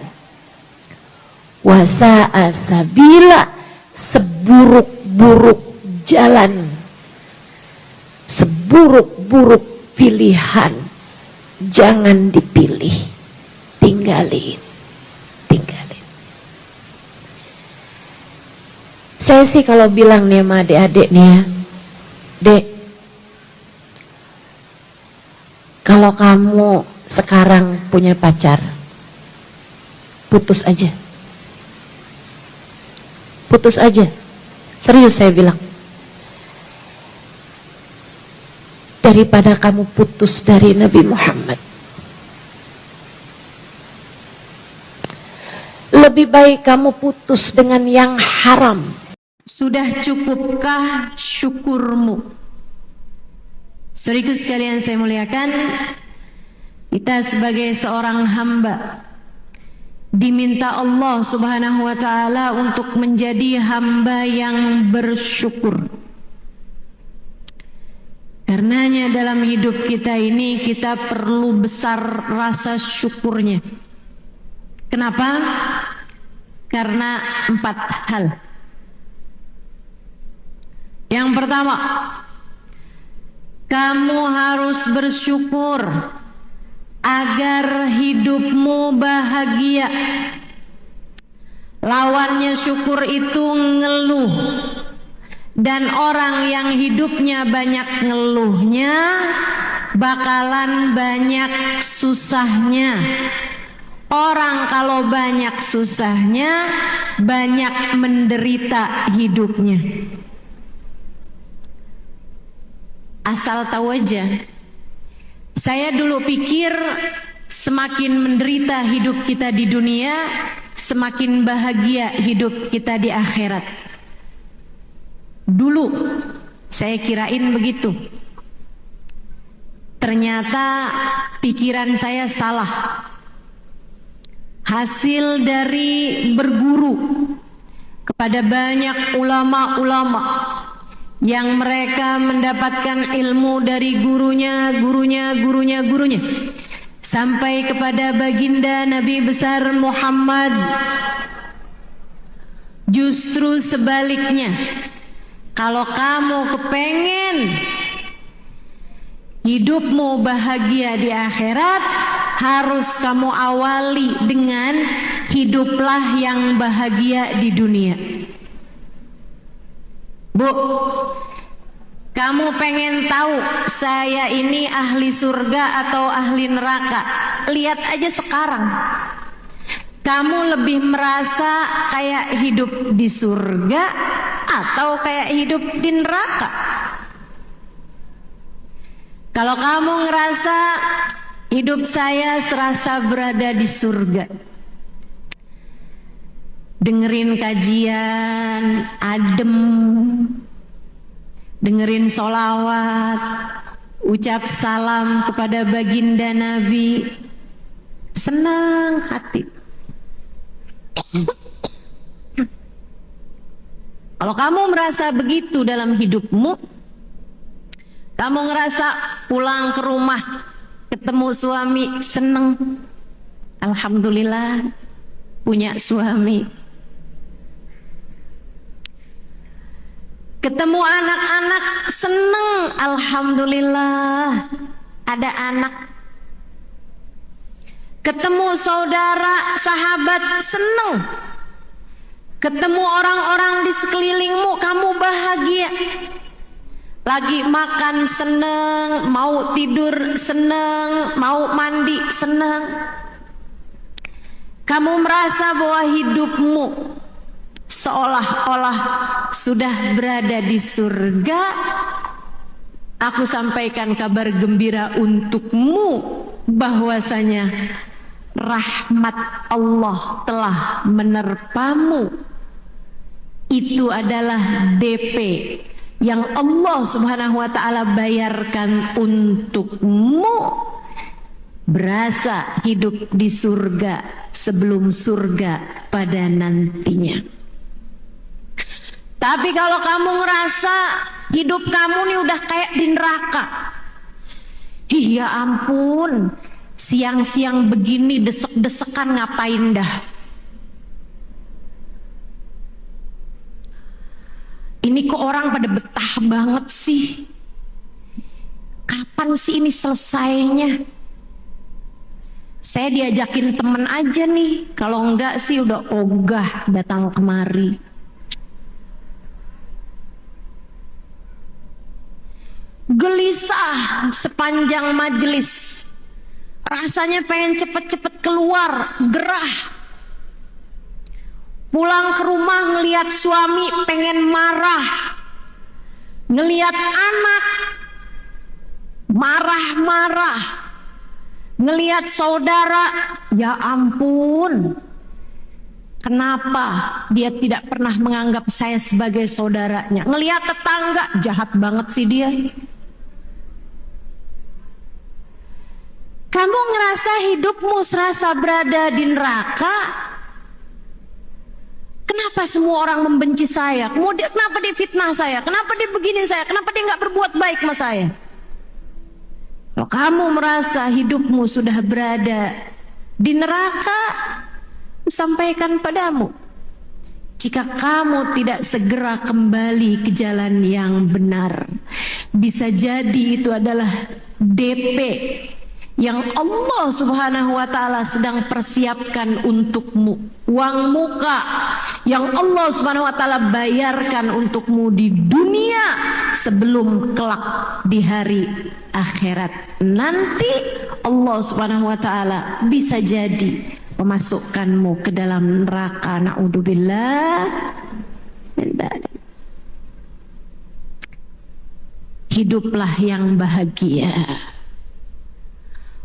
Wa sa'a sabila, seburuk-buruk jalan, seburuk-buruk pilihan, jangan dipilih, tinggalin. Saya sih kalau bilang nih sama adik-adik nih ya, Dek, kalau kamu sekarang punya pacar, putus aja. Putus aja. Serius saya bilang. Daripada kamu putus dari Nabi Muhammad. Lebih baik kamu putus dengan yang haram. Sudah cukupkah syukurmu? Saudaraku sekalian saya muliakan, kita sebagai seorang hamba diminta Allah Subhanahu wa taala untuk menjadi hamba yang bersyukur. Karenanya dalam hidup kita ini kita perlu besar rasa syukurnya. Kenapa? Karena 4 hal. Yang pertama, kamu harus bersyukur agar hidupmu bahagia. Lawannya syukur itu ngeluh. Dan orang yang hidupnya banyak ngeluhnya bakalan banyak susahnya. Orang kalau banyak susahnya, banyak menderita hidupnya. Asal tahu aja, saya dulu pikir semakin menderita hidup kita di dunia, semakin bahagia hidup kita di akhirat. Dulu saya kirain begitu. Ternyata pikiran saya salah. Hasil dari berguru kepada banyak ulama-ulama yang mereka mendapatkan ilmu dari gurunya sampai kepada baginda Nabi besar Muhammad. Justru sebaliknya, kalau kamu kepengen hidupmu bahagia di akhirat, harus kamu awali dengan hiduplah yang bahagia di dunia. Bu, kamu pengen tahu saya ini ahli surga atau ahli neraka? Lihat aja sekarang. Kamu lebih merasa kayak hidup di surga atau kayak hidup di neraka? Kalau kamu ngerasa hidup saya serasa berada di surga, dengerin kajian, adem, dengerin sholawat, ucap salam kepada baginda Nabi, senang hati. Kalau kamu merasa begitu dalam hidupmu, kamu ngerasa pulang ke rumah ketemu suami seneng, alhamdulillah punya suami. Ketemu anak-anak seneng, alhamdulillah ada anak. Ketemu saudara, sahabat seneng. Ketemu orang-orang di sekelilingmu, kamu bahagia. Lagi makan seneng, mau tidur seneng, mau mandi seneng. Kamu merasa bahwa hidupmu seolah-olah sudah berada di surga. Aku sampaikan kabar gembira untukmu bahwasanya rahmat Allah telah menerpamu. Itu adalah DP yang Allah Subhanahu wa taala bayarkan untukmu. Berasa hidup di surga sebelum surga pada nantinya. Tapi kalau kamu ngerasa hidup kamu nih udah kayak di neraka, ya ampun, siang-siang begini desek-desekan ngapain dah? Ini kok orang pada betah banget sih? Kapan sih ini selesainya? Saya diajakin temen aja nih, kalau enggak sih udah ogah datang kemari. Gelisah sepanjang majelis, rasanya pengen cepet-cepet keluar, gerah. Pulang ke rumah ngelihat suami pengen marah, ngelihat anak marah-marah, ngelihat saudara, ya ampun, kenapa dia tidak pernah menganggap saya sebagai saudaranya? Ngelihat tetangga, jahat banget sih dia. Kamu ngerasa hidupmu serasa berada di neraka? Kenapa semua orang membenci saya? Kemudian kenapa dia fitnah saya? Kenapa dia begini saya? Kenapa dia nggak berbuat baik sama saya? Kalau kamu merasa hidupmu sudah berada di neraka, sampaikan padamu, jika kamu tidak segera kembali ke jalan yang benar, bisa jadi itu adalah DP yang Allah Subhanahu wa taala sedang persiapkan untukmu, uang muka yang Allah Subhanahu wa taala bayarkan untukmu di dunia sebelum kelak di hari akhirat nanti. Allah Subhanahu wa taala bisa jadi memasukkanmu ke dalam neraka. Na'udzubillah. Hiduplah yang bahagia.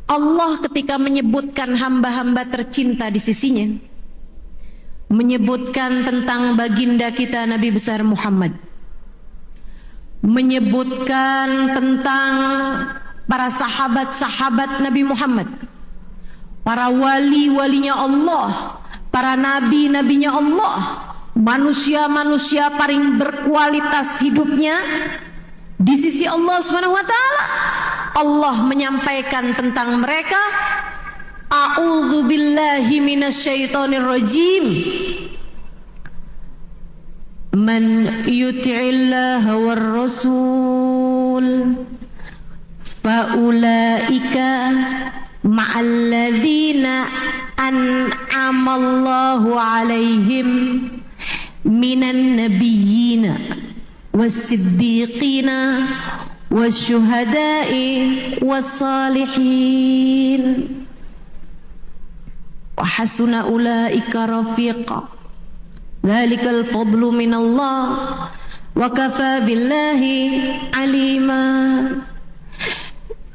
Allah ketika menyebutkan hamba-hamba tercinta di sisinya, menyebutkan tentang baginda kita Nabi besar Muhammad, menyebutkan tentang para sahabat-sahabat Nabi Muhammad, para wali-walinya Allah, para nabi-nabinya Allah, manusia-manusia paling berkualitas hidupnya di sisi Allah Subhanahu wa taala. Allah menyampaikan tentang mereka, a'udzu billahi minasyaitonir rajim, man yuti'illaha war rasul fa ulaika ma'alladzina an'amallahu alaihim minan nabiyyina was-siddiqina wasyuhada'i wassalihin wa hasuna ulaika rafiqa dzalikal fadlu minallah wa kafa billahi alima.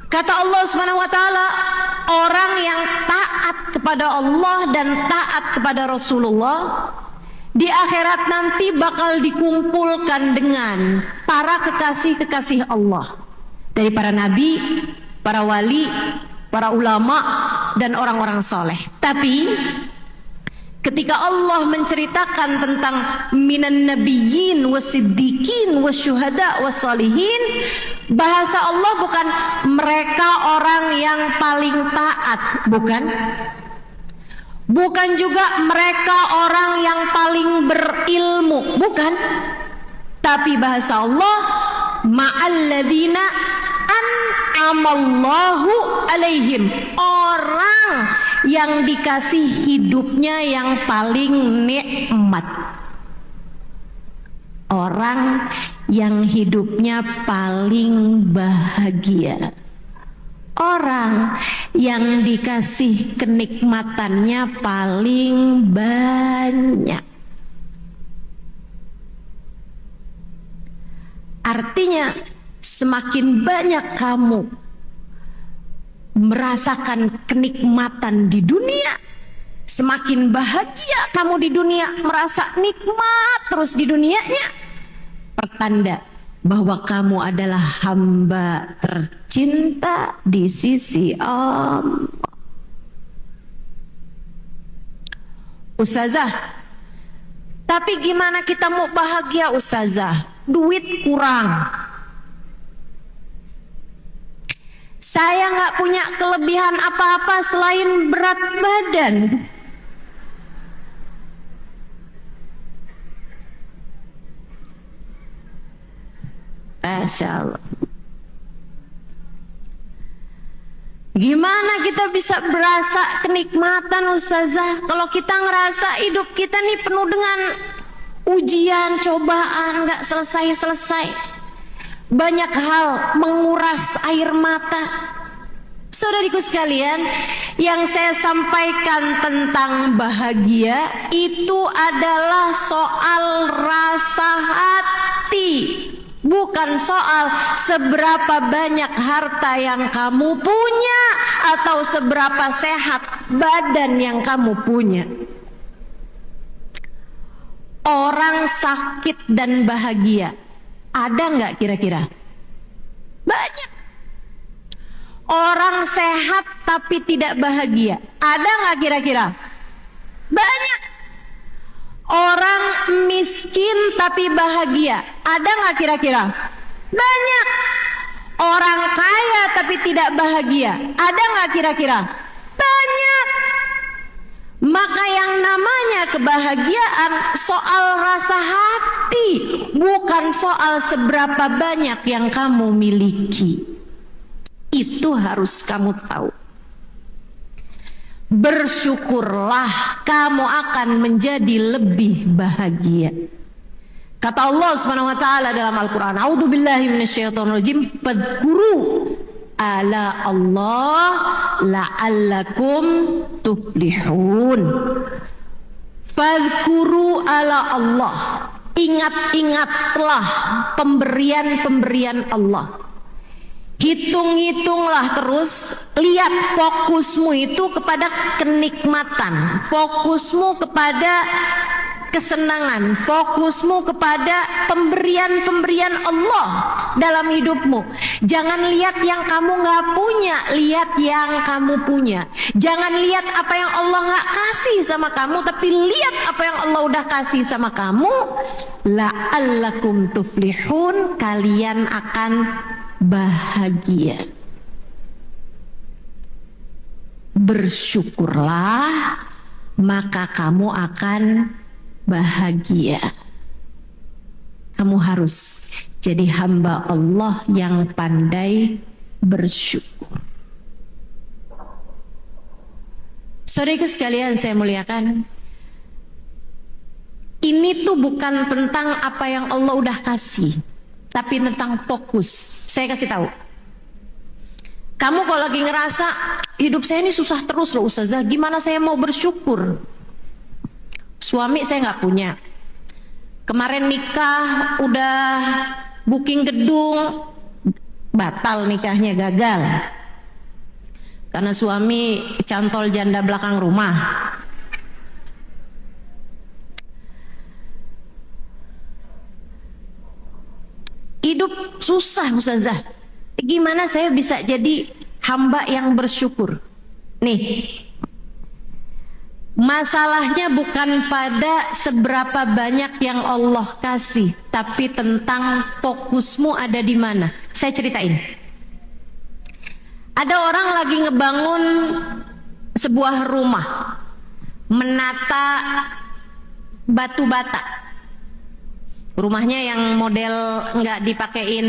Kata Allah Subhanahu wa taala, orang yang taat kepada Allah dan taat kepada Rasulullah di akhirat nanti bakal dikumpulkan dengan para kekasih-kekasih Allah, dari para nabi, para wali, para ulama, dan orang-orang soleh. Tapi ketika Allah menceritakan tentang minan nabiyyin wasiddiqin wasyuhada wassalihin, bahasa Allah bukan mereka orang yang paling taat, bukan. Bukan juga mereka orang yang paling berilmu, bukan. Tapi bahasa Allah, ma'alladzina an'amallahu alaihim, orang yang dikasih hidupnya yang paling nikmat, orang yang hidupnya paling bahagia, orang yang dikasih kenikmatannya paling banyak. Artinya semakin banyak kamu merasakan kenikmatan di dunia, semakin bahagia kamu di dunia, merasa nikmat terus di dunianya, pertanda bahwa kamu adalah hamba tercinta di sisi Allah. Ustazah, tapi gimana kita mau bahagia Ustazah? Duit kurang. Saya nggak punya kelebihan apa-apa selain berat badan. Masya Allah. Gimana kita bisa berasa kenikmatan Ustazah kalau kita ngerasa hidup kita nih penuh dengan ujian, cobaan, nggak selesai-selesai, banyak hal menguras air mata. Saudariku sekalian, yang saya sampaikan tentang bahagia itu adalah soal rasa hati, bukan soal seberapa banyak harta yang kamu punya atau seberapa sehat badan yang kamu punya. Orang sakit dan bahagia ada nggak kira-kira? Banyak. Orang sehat tapi tidak bahagia ada nggak kira-kira? Banyak. Orang miskin tapi bahagia ada nggak kira-kira? Banyak. Orang kaya tapi tidak bahagia ada nggak kira-kira? Banyak. Maka yang namanya kebahagiaan soal rasa hati, bukan soal seberapa banyak yang kamu miliki. Itu harus kamu tahu. Bersyukurlah, kamu akan menjadi lebih bahagia. Kata Allah Subhanahu wa taala dalam Al-Qur'an, "A'udzubillahi minasyaitonirrajim, fadhkuru ala Allah la'allakum tuflihun." Fadhkuru ala Allah, ingat-ingatlah pemberian-pemberian Allah. Hitung-hitunglah terus, lihat fokusmu itu kepada kenikmatan, fokusmu kepada kesenangan, fokusmu kepada pemberian-pemberian Allah dalam hidupmu. Jangan lihat yang kamu nggak punya, lihat yang kamu punya. Jangan lihat apa yang Allah nggak kasih sama kamu, tapi lihat apa yang Allah udah kasih sama kamu. La'allakum tuflihun, kalian akan bahagia. Bersyukurlah, maka kamu akan bahagia. Kamu harus jadi hamba Allah yang pandai bersyukur. Saudaraku sekalian saya muliakan, ini tuh bukan tentang apa yang Allah udah kasih, tapi tentang fokus. Saya kasih tahu, kamu kalau lagi ngerasa hidup saya ini susah terus loh Ustazah, gimana saya mau bersyukur? Suami saya nggak punya, kemarin nikah udah booking gedung, batal nikahnya, gagal karena suami cantol janda belakang rumah. Hidup susah Ustazah, gimana saya bisa jadi hamba yang bersyukur? Nih, masalahnya bukan pada seberapa banyak yang Allah kasih, tapi tentang fokusmu ada di mana. Saya ceritain, ada orang lagi ngebangun sebuah rumah, menata batu bata. Rumahnya yang model nggak dipakein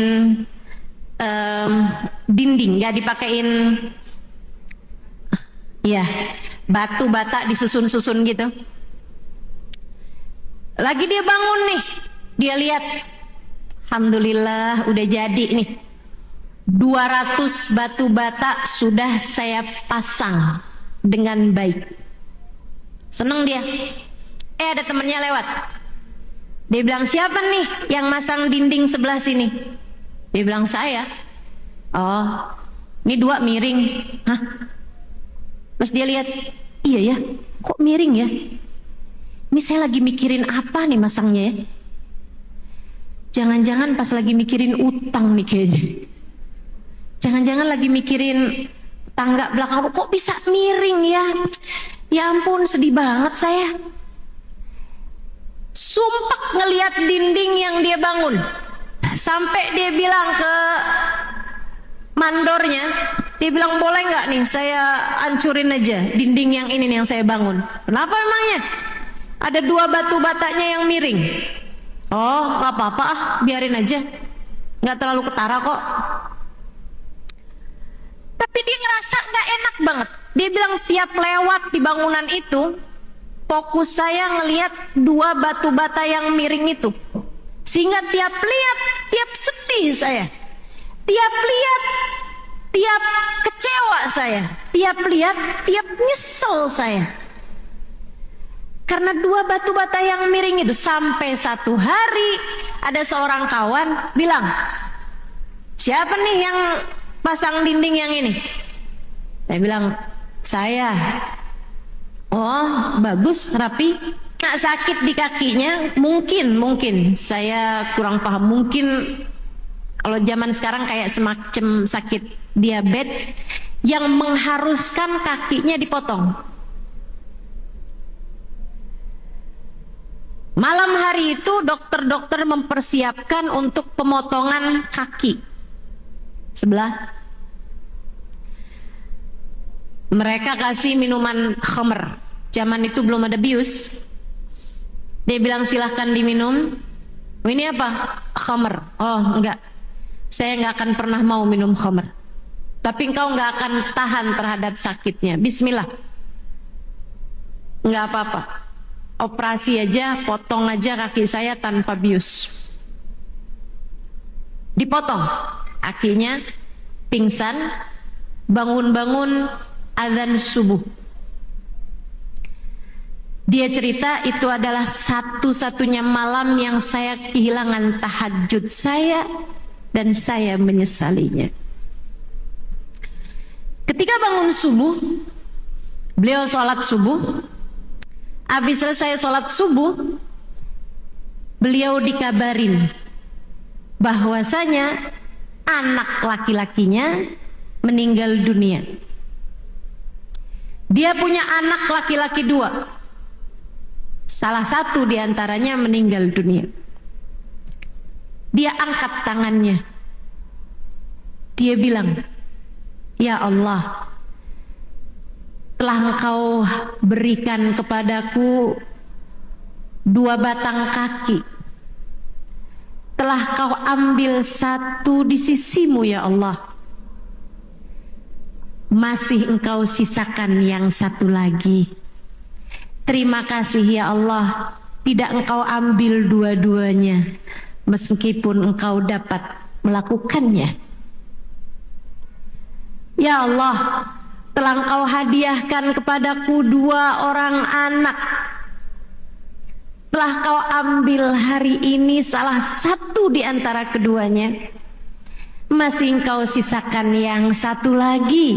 dinding, nggak dipakein ya batu bata disusun-susun gitu. Lagi dia bangun nih, dia lihat, alhamdulillah udah jadi nih, 200 batu bata sudah saya pasang dengan baik. Seneng dia. Ada temennya lewat, dia bilang, siapa nih yang masang dinding sebelah sini? Dia bilang, saya. Oh, ini 2 miring. Hah? Terus dia lihat, iya ya, kok miring ya? Ini saya lagi mikirin apa nih masangnya ya? Jangan-jangan pas lagi mikirin utang nih kayaknya. Jangan-jangan lagi mikirin tangga belakang, kok bisa miring ya? Ya ampun, sedih banget saya. Sumpah ngelihat dinding yang dia bangun. Sampai dia bilang ke mandornya, dia bilang, boleh nggak nih saya hancurin aja dinding yang ini nih yang saya bangun. Kenapa emangnya? Ada 2 batu batanya yang miring. Oh, nggak apa-apa ah, biarin aja, nggak terlalu ketara kok. Tapi dia ngerasa nggak enak banget. Dia bilang, tiap lewat di bangunan itu, fokus saya ngelihat 2 batu bata yang miring itu, sehingga tiap lihat, tiap sedih saya, tiap lihat, tiap kecewa saya, tiap lihat, tiap nyesel saya, karena 2 batu bata yang miring itu. Sampai satu hari ada seorang kawan bilang, siapa nih yang pasang dinding yang ini? Saya bilang, saya. Oh, bagus, rapi. Nak sakit di kakinya, mungkin saya kurang paham, mungkin kalau zaman sekarang kayak semacam sakit diabetes yang mengharuskan kakinya dipotong. Malam hari itu dokter-dokter mempersiapkan untuk pemotongan kaki sebelah. Mereka kasih minuman khamr. Zaman itu belum ada bius. Dia bilang, silahkan diminum. Oh, ini apa? Khamr. Oh, enggak, saya enggak akan pernah mau minum khamr, tapi engkau enggak akan tahan terhadap sakitnya. Bismillah. Enggak apa-apa, operasi aja, potong aja kaki saya tanpa bius. Dipotong kakinya, pingsan, bangun-bangun azan subuh. Dia cerita, itu adalah satu-satunya malam yang saya kehilangan tahajud saya, dan saya menyesalinya. Ketika bangun subuh, beliau sholat subuh. Habis selesai sholat subuh, beliau dikabarin bahwasanya anak laki-lakinya meninggal dunia. Dia punya anak laki-laki 2. Salah satu diantaranya meninggal dunia. Dia angkat tangannya. Dia bilang, ya Allah, telah Engkau berikan kepadaku 2 batang kaki. Telah Kau ambil 1 di sisimu ya Allah. Masih Engkau sisakan yang 1 lagi. Terima kasih ya Allah, tidak Engkau ambil 2-duanya, meskipun Engkau dapat melakukannya. Ya Allah, telah Engkau hadiahkan kepadaku 2 orang anak. Telah Kau ambil hari ini salah satu di antara keduanya, masih Engkau sisakan yang 1 lagi.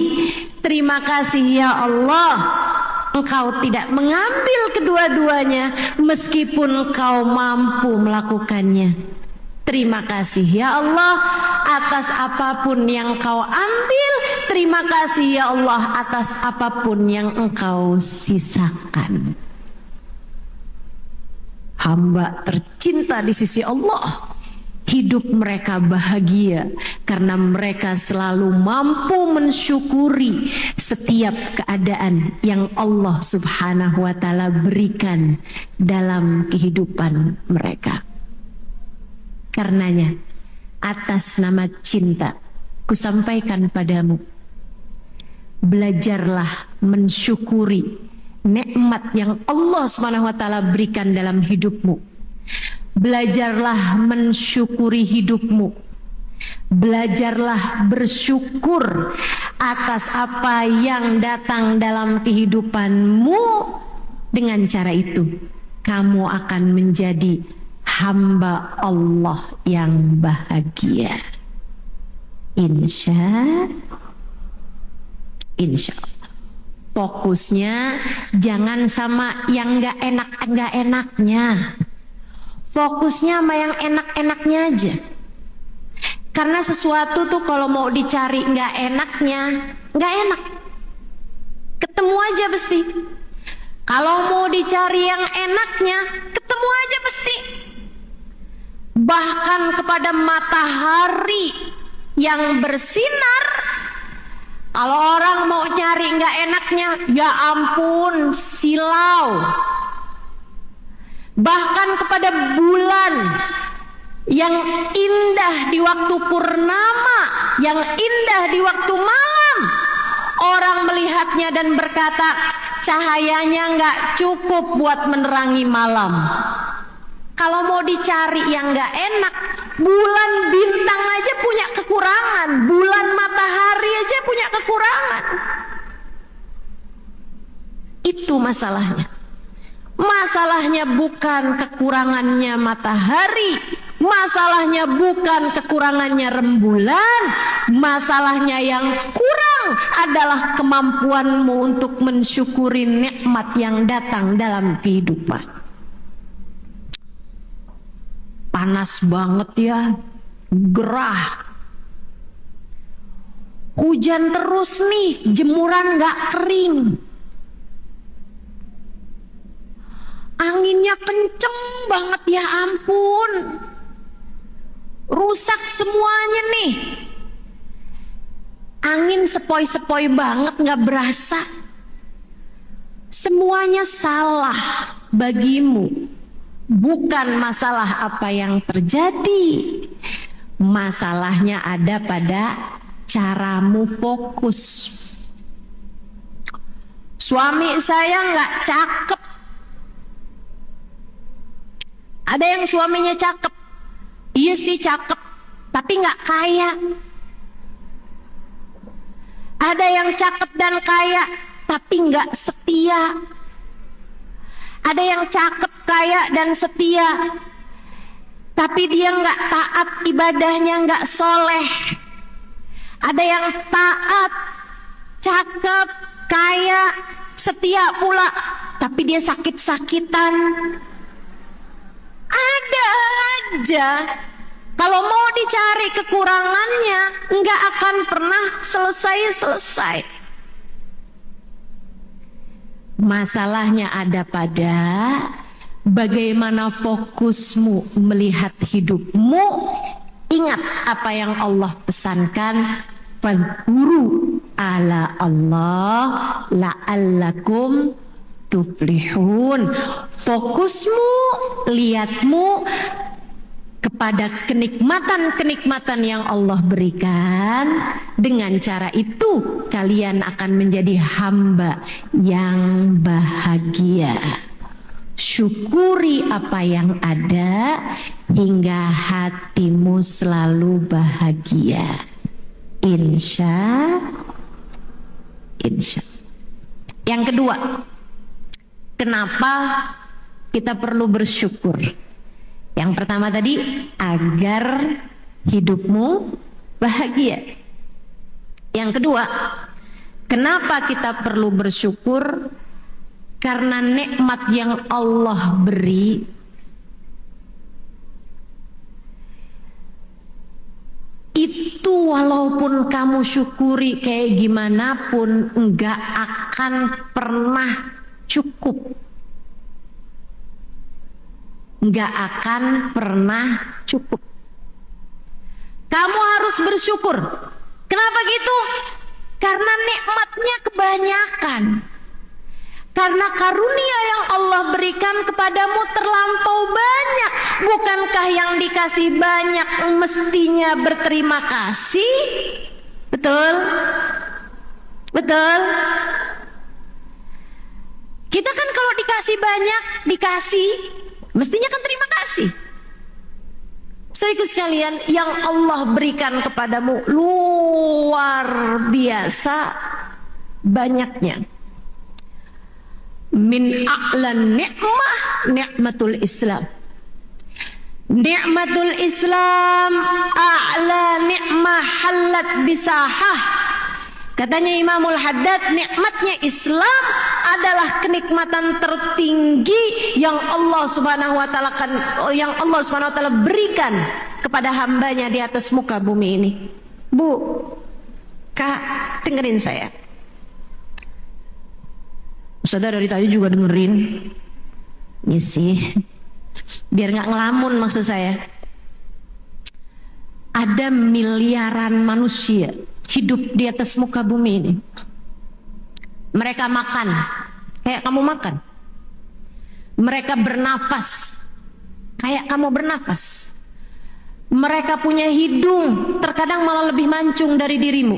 Terima kasih ya Allah, Engkau tidak mengambil kedua-duanya, meskipun Engkau mampu melakukannya. Terima kasih ya Allah atas apapun yang Kau ambil. Terima kasih ya Allah atas apapun yang Engkau sisakan. Hamba tercinta di sisi Allah, hidup mereka bahagia karena mereka selalu mampu mensyukuri setiap keadaan yang Allah Subhanahu wa Ta'ala berikan dalam kehidupan mereka. Karenanya, atas nama cinta, kusampaikan padamu, belajarlah mensyukuri nikmat yang Allah SWT berikan dalam hidupmu. Belajarlah mensyukuri hidupmu. Belajarlah bersyukur atas apa yang datang dalam kehidupanmu. Dengan cara itu, kamu akan menjadi hamba Allah yang bahagia. Insya Allah. Fokusnya jangan sama yang nggak enaknya. Fokusnya sama yang enak-enaknya aja. Karena sesuatu tuh kalau mau dicari nggak enaknya, nggak enak. Ketemu aja pasti. Kalau mau dicari yang enaknya, ketemu aja pasti. Bahkan kepada matahari yang bersinar, kalau orang mau cari nggak enaknya, ya ampun, silau. Bahkan kepada bulan yang indah di waktu purnama, yang indah di waktu malam, orang melihatnya dan berkata, cahayanya nggak cukup buat menerangi malam. Kalau mau dicari yang nggak enak, bulan bintang aja punya kekurangan, bulan matahari aja punya kekurangan. Itu masalahnya. Masalahnya bukan kekurangannya matahari, masalahnya bukan kekurangannya rembulan, masalahnya yang kurang adalah kemampuanmu untuk mensyukuri nikmat yang datang dalam kehidupan. Panas banget ya, gerah. Hujan terus nih, jemuran gak kering. Anginnya kenceng banget, ya ampun. Rusak semuanya nih. Angin sepoi-sepoi banget, gak berasa. Semuanya salah bagimu. Bukan masalah apa yang terjadi. Masalahnya ada pada caramu fokus. Suami saya nggak cakep. Ada yang suaminya cakep. Iya sih cakep, tapi nggak kaya. Ada yang cakep dan kaya, tapi nggak setia. Ada yang cakep, kaya, dan setia, tapi dia nggak taat, ibadahnya nggak soleh. Ada yang taat, cakep, kaya, setia pula, tapi dia sakit-sakitan. Ada aja. Kalau mau dicari kekurangannya, nggak akan pernah selesai-selesai. Masalahnya ada pada bagaimana fokusmu melihat hidupmu. Ingat apa yang Allah pesankan, fadhkuru ala Allah la'allakum tuflihun. Fokusmu, lihatmu kepada kenikmatan-kenikmatan yang Allah berikan. Dengan cara itu kalian akan menjadi hamba yang bahagia. Syukuri apa yang ada hingga hatimu selalu bahagia. Insya. Yang kedua, kenapa kita perlu bersyukur? Yang pertama tadi, agar hidupmu bahagia. Yang kedua, kenapa kita perlu bersyukur? Karena nikmat yang Allah beri itu, walaupun kamu syukuri kayak gimana pun, enggak akan pernah cukup. Enggak akan pernah cukup. Kamu harus bersyukur. Kenapa gitu? Karena nikmatnya kebanyakan. Karena karunia yang Allah berikan kepadamu terlampau banyak. Bukankah yang dikasih banyak mestinya berterima kasih? Betul? Betul? Kita kan kalau dikasih banyak, dikasih, mestinya kan terima kasih. Saudaraku sekalian, yang Allah berikan kepadamu luar biasa banyaknya. Min a'lan ni'mah ni'matul Islam. Ni'matul Islam a'la ni'mah halat bisahah. Katanya Imamul Haddad, nikmatnya Islam adalah kenikmatan tertinggi yang Allah Subhanahu wa taala berikan kepada hambanya di atas muka bumi ini. Bu, Kak, dengerin saya. Ustazah dari tadi juga dengerin. Ini sih biar nggak ngelamun maksud saya. Ada miliaran manusia hidup di atas muka bumi ini. Mereka makan kayak kamu makan. Mereka bernafas kayak kamu bernafas. Mereka punya hidung, terkadang malah lebih mancung dari dirimu.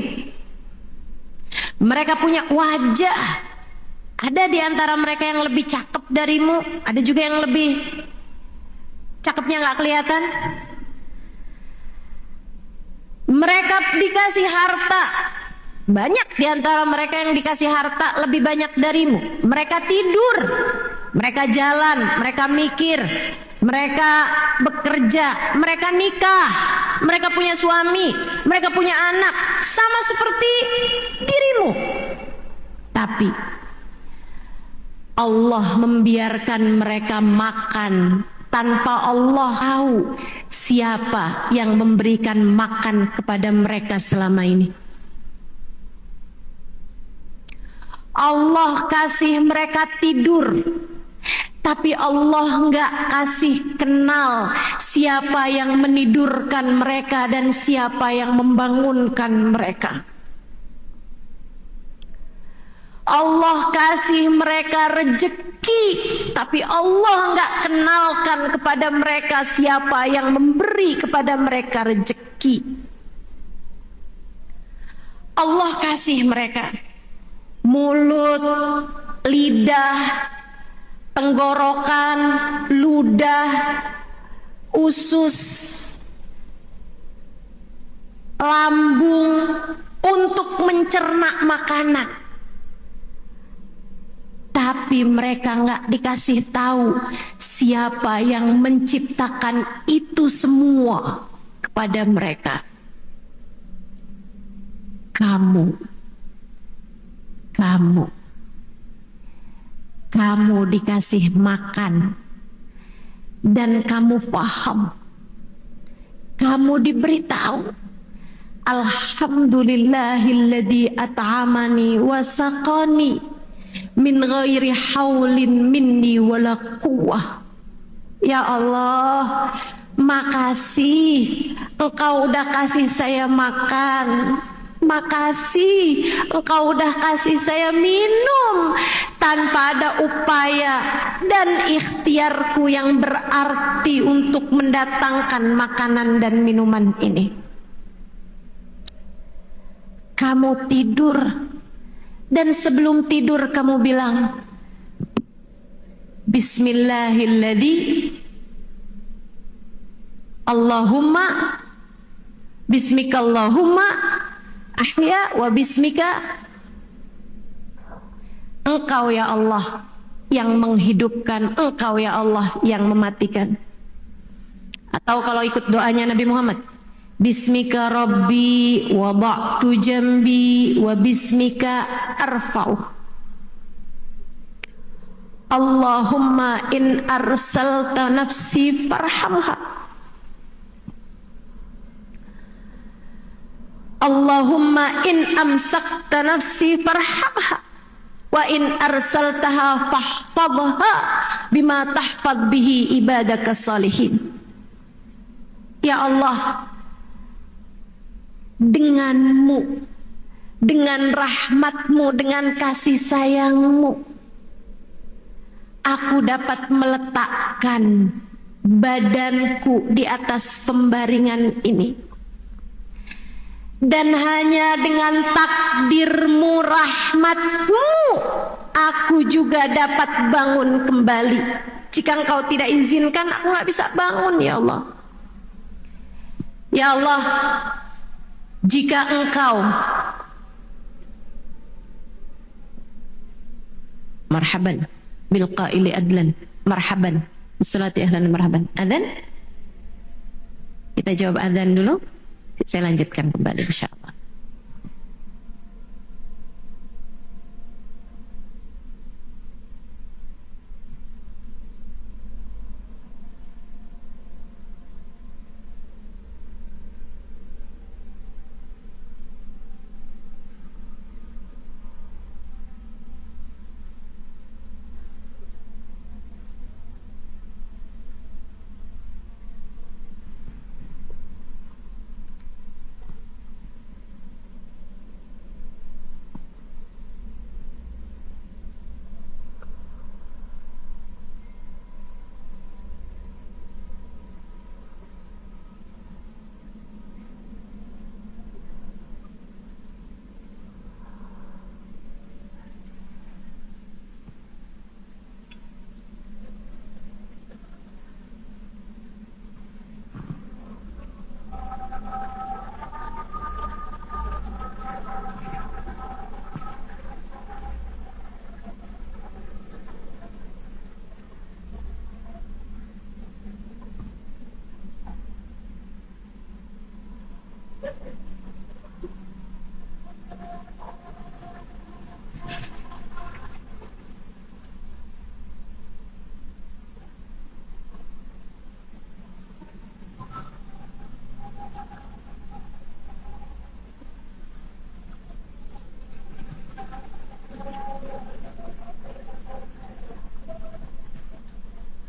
Mereka punya wajah. Ada di antara mereka yang lebih cakep darimu, ada juga yang lebih cakepnya nggak kelihatan. Mereka dikasih harta. Banyak di antara mereka yang dikasih harta lebih banyak darimu. Mereka tidur, mereka jalan, mereka mikir, mereka bekerja, mereka nikah, mereka punya suami, mereka punya anak, sama seperti dirimu. Tapi Allah membiarkan mereka makan tanpa Allah tahu siapa yang memberikan makan kepada mereka selama ini. Allah kasih mereka tidur, tapi Allah nggak kasih kenal siapa yang menidurkan mereka dan siapa yang membangunkan mereka. Allah kasih mereka rezeki, tapi Allah nggak kenalkan kepada mereka siapa yang memberi kepada mereka rezeki. Allah kasih mereka mulut, lidah, tenggorokan, ludah, usus, lambung untuk mencerna makanan. Tapi mereka nggak dikasih tahu siapa yang menciptakan itu semua kepada mereka. Kamu dikasih makan dan kamu paham. Kamu diberitahu, alhamdulillahilladzi at'amani wa saqani min ghairi haulin minni wala quwwah. Ya Allah, makasih Engkau udah kasih saya makan. Makasih Engkau udah kasih saya minum tanpa ada upaya dan ikhtiarku yang berarti untuk mendatangkan makanan dan minuman ini. Kamu tidur dan sebelum tidur kamu bilang, Bismillahilladzi Allahumma Bismika Allahumma ahya wa bismika. Engkau ya Allah yang menghidupkan, Engkau ya Allah yang mematikan. Atau kalau ikut doanya Nabi Muhammad, Bismika Rabbi wada'tu jambi wa bismika arfa'u. Allahumma in arsalta nafsi farhamha. Allahumma in amsakta nafsi farhamha wa in arsaltaha fahfadha bima tahfad bihi ibadaka salihin. Ya Allah, denganmu, dengan rahmatmu, dengan kasih sayangmu, aku dapat meletakkan badanku di atas pembaringan ini. Dan hanya dengan takdirmu, rahmatmu, aku juga dapat bangun kembali. Jika engkau tidak izinkan, aku gak bisa bangun, ya Allah. Ya Allah, jika engkau marhaban bil qaili adlan, marhaban bisolati ahlan, marhaban. Adzan? Kita jawab adzan dulu. Saya lanjutkan kembali insyaallah.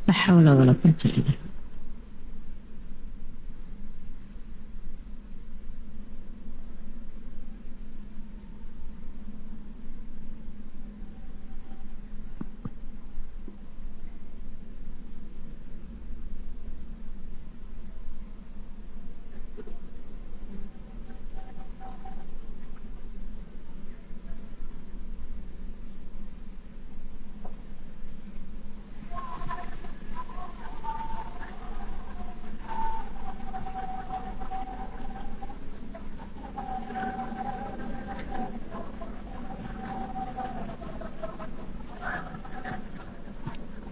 La haula wala quwwata illa billah.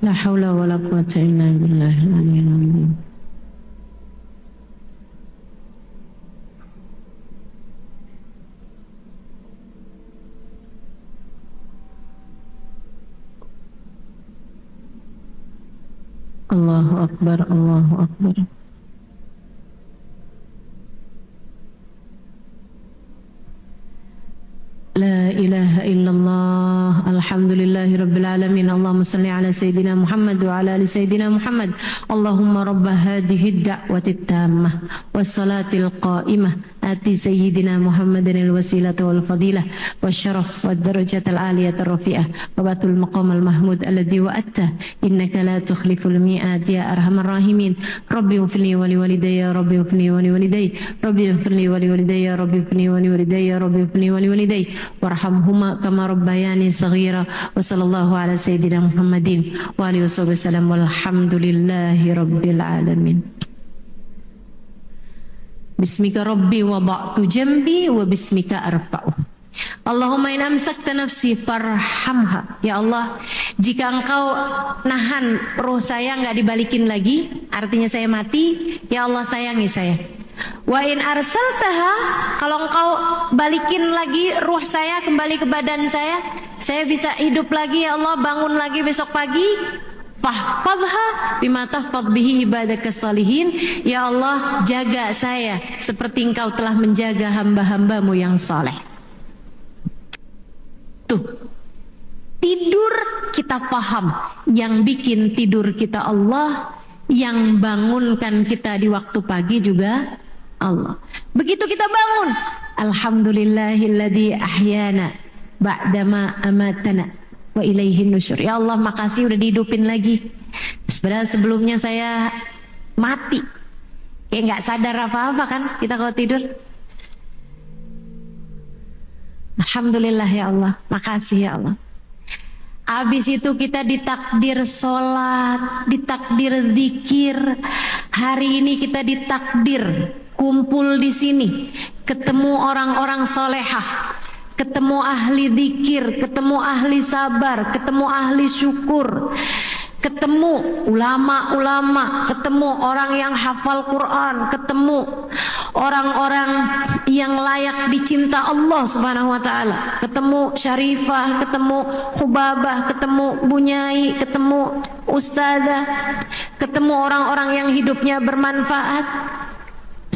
La haula wala quwwata illa billahil aliyyil azim. Allahu akbar, Allahu akbar. La ilaha illallah, alhamdulillahi rabbil alamin. Allahumma salli ala sayyidina Muhammad wa ala ali sayyidina Muhammad. Allahumma rabba hadhihi ad-da'wati at-tammah was-salatil qa'imah ati sayyidina Muhammadin al-wasilata wal fadilah wasyaraf wad darajat al-aliyat ar-rafi'ah wa batul maqam al-mahmud alladhi wa'atta innaka la tukhliful mi'ad ya arhamar rahimin. Rabbi ighfirli wa li walidayya, Rabbi ighfirli wa li walidayya, Rabbi ighfirli wa li walidayya, Rabbi ighfirli wa li walidayya, Rabbi ighfirli wa li walidayya warhamhuma kama rabbayani saghira. Wa sallallahu ala sayyidina Muhammadin wa alihi wasallam walhamdulillahi rabbil alamin. Bismika rabbi wada'tu jambi wa bismika arfa'u. Allahumma in amsakta nafsi farhamha. Ya Allah, jika engkau nahan roh saya nggak dibalikin lagi, artinya saya mati, ya Allah sayangi saya. Wa in arsaltaha, kalau engkau balikin lagi ruh saya kembali ke badan saya bisa hidup lagi ya Allah, bangun lagi besok pagi. Fahfadha bima tahfadh bihi ibadaka salihin. Ya Allah, jaga saya seperti engkau telah menjaga hamba-hambamu yang saleh. Tuh, tidur kita paham, yang bikin tidur kita Allah, yang bangunkan kita di waktu pagi juga Allah. Begitu kita bangun, alhamdulillahilladzi ahyana ba'dama amatana wa ilaihin nusyur. Ya Allah, makasih udah dihidupin lagi. Sebenarnya sebelumnya saya mati. Kayak nggak sadar apa-apa kan kita kalau tidur. Alhamdulillah ya Allah, makasih ya Allah. Habis itu kita ditakdir sholat, ditakdir zikir. Hari ini kita ditakdir kumpul di sini, ketemu orang-orang solehah, ketemu ahli zikir, ketemu ahli sabar, ketemu ahli syukur, ketemu ulama-ulama, ketemu orang yang hafal Quran, ketemu orang-orang yang layak dicinta Allah Subhanahu wa taala, ketemu Syarifah, ketemu Hubabah, ketemu Bunyai, ketemu Ustazah, ketemu orang-orang yang hidupnya bermanfaat.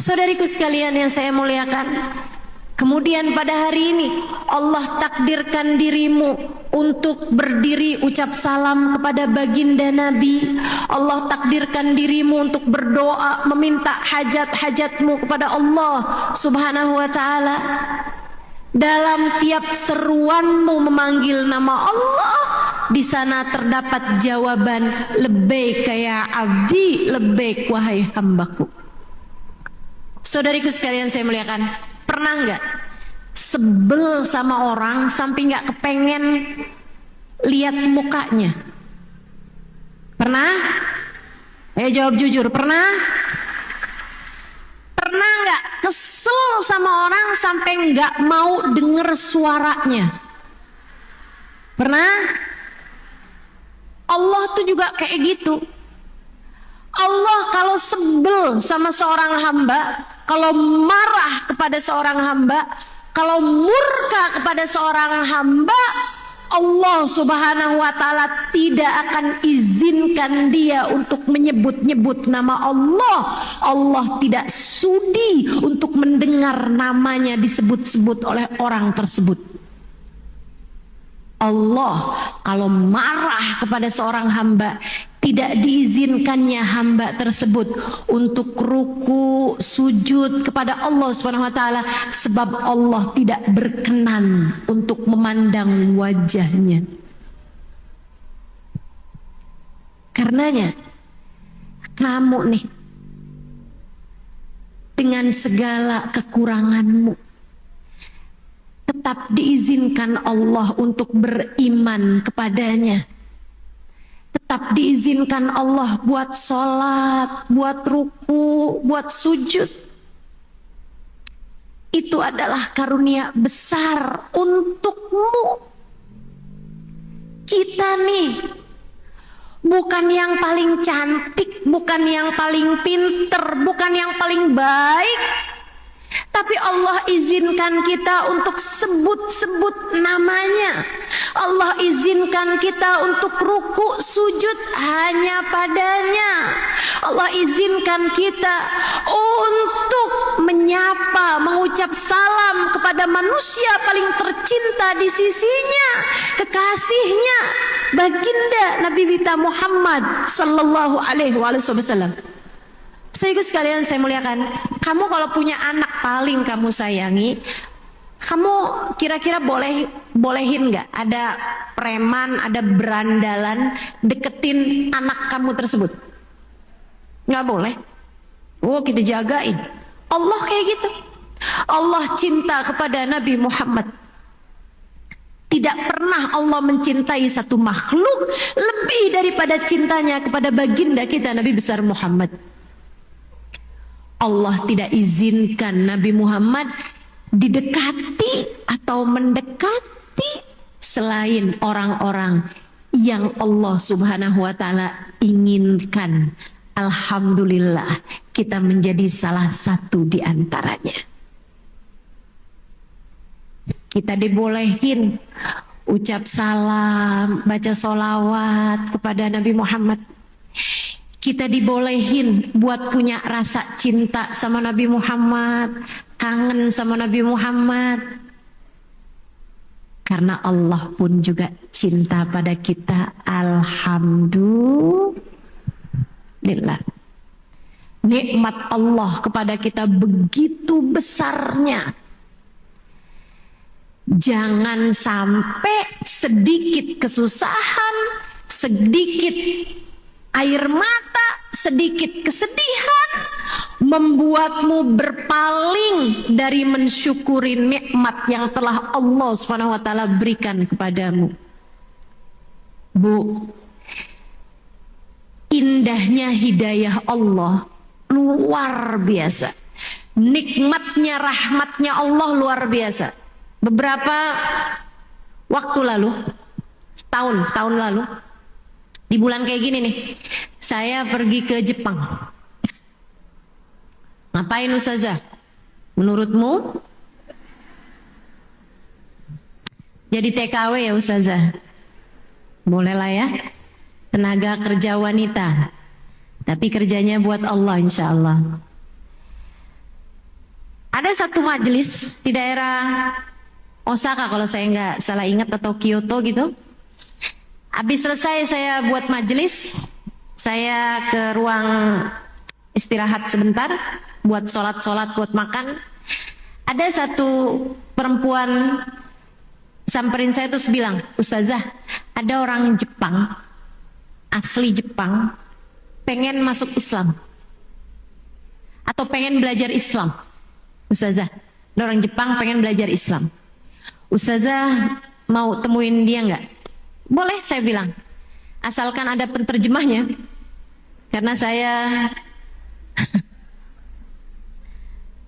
Saudariku sekalian yang saya muliakan, kemudian pada hari ini Allah takdirkan dirimu untuk berdiri ucap salam kepada baginda Nabi. Allah takdirkan dirimu untuk berdoa meminta hajat-hajatmu kepada Allah Subhanahu wa taala. Dalam tiap seruanmu memanggil nama Allah, di sana terdapat jawaban labbaik ya abdi, labbaik wahai hambaku. Saudariku sekalian saya muliakan, pernah nggak sebel sama orang sampai nggak kepengen lihat mukanya? Pernah? Ayo jawab jujur, pernah? Pernah nggak kesel sama orang sampai nggak mau denger suaranya? Pernah? Allah tuh juga kayak gitu. Allah kalau sebel sama seorang hamba, kalau marah kepada seorang hamba, kalau murka kepada seorang hamba, Allah Subhanahu wa taala tidak akan izinkan dia untuk menyebut-nyebut nama Allah. Allah tidak sudi untuk mendengar namanya disebut-sebut oleh orang tersebut. Allah kalau marah kepada seorang hamba, tidak diizinkannya hamba tersebut untuk ruku sujud kepada Allah Subhanahu wa taala, sebab Allah tidak berkenan untuk memandang wajahnya. Karenanya kamu nih dengan segala kekuranganmu tetap diizinkan Allah untuk beriman kepadanya. Tetap diizinkan Allah buat sholat, buat ruku, buat sujud. Itu adalah karunia besar untukmu. Kita nih bukan yang paling cantik, bukan yang paling pinter, bukan yang paling baik, tapi Allah izinkan kita untuk sebut-sebut namanya. Allah izinkan kita untuk ruku sujud hanya padanya. Allah izinkan kita untuk menyapa, mengucap salam kepada manusia paling tercinta di sisinya, kekasihnya, baginda Nabi kita Muhammad sallallahu alaihi wasallam. Saudaraku sekalian saya muliakan, kamu kalau punya anak paling kamu sayangi, kamu kira-kira bolehin nggak ada preman, ada berandalan deketin anak kamu tersebut? Nggak boleh. Oh, kita jagain. Allah kayak gitu. Allah cinta kepada Nabi Muhammad. Tidak pernah Allah mencintai satu makhluk lebih daripada cintanya kepada baginda kita Nabi besar Muhammad. Allah tidak izinkan Nabi Muhammad didekati atau mendekati selain orang-orang yang Allah Subhanahu wa taala inginkan. Alhamdulillah kita menjadi salah satu di antaranya. Kita dibolehin ucap salam, baca sholawat kepada Nabi Muhammad. Kita dibolehin buat punya rasa cinta sama Nabi Muhammad, kangen sama Nabi Muhammad. Karena Allah pun juga cinta pada kita. Alhamdulillah. Nikmat Allah kepada kita begitu besarnya. Jangan sampai sedikit kesusahan, sedikit air mata, sedikit kesedihan membuatmu berpaling dari mensyukuri nikmat yang telah Allah SWT berikan kepadamu. Bu, indahnya hidayah Allah luar biasa. Nikmatnya, rahmatnya Allah luar biasa. Beberapa waktu lalu, setahun lalu, di bulan kayak gini nih, saya pergi ke Jepang. Ngapain Ustazah? Menurutmu? Jadi TKW ya Ustazah? Bolehlah ya. Tenaga kerja wanita. Tapi kerjanya buat Allah insya Allah. Ada satu majelis di daerah Osaka kalau saya nggak salah ingat, atau Kyoto gitu. Habis selesai saya buat majelis, saya ke ruang istirahat sebentar, buat sholat, buat makan. Ada satu perempuan samperin saya terus bilang, Ustazah, ada orang Jepang, asli Jepang, pengen masuk Islam atau pengen belajar Islam. Ustazah, ada orang Jepang pengen belajar Islam. Ustazah mau temuin dia nggak? Boleh, saya bilang, asalkan ada penterjemahnya, karena saya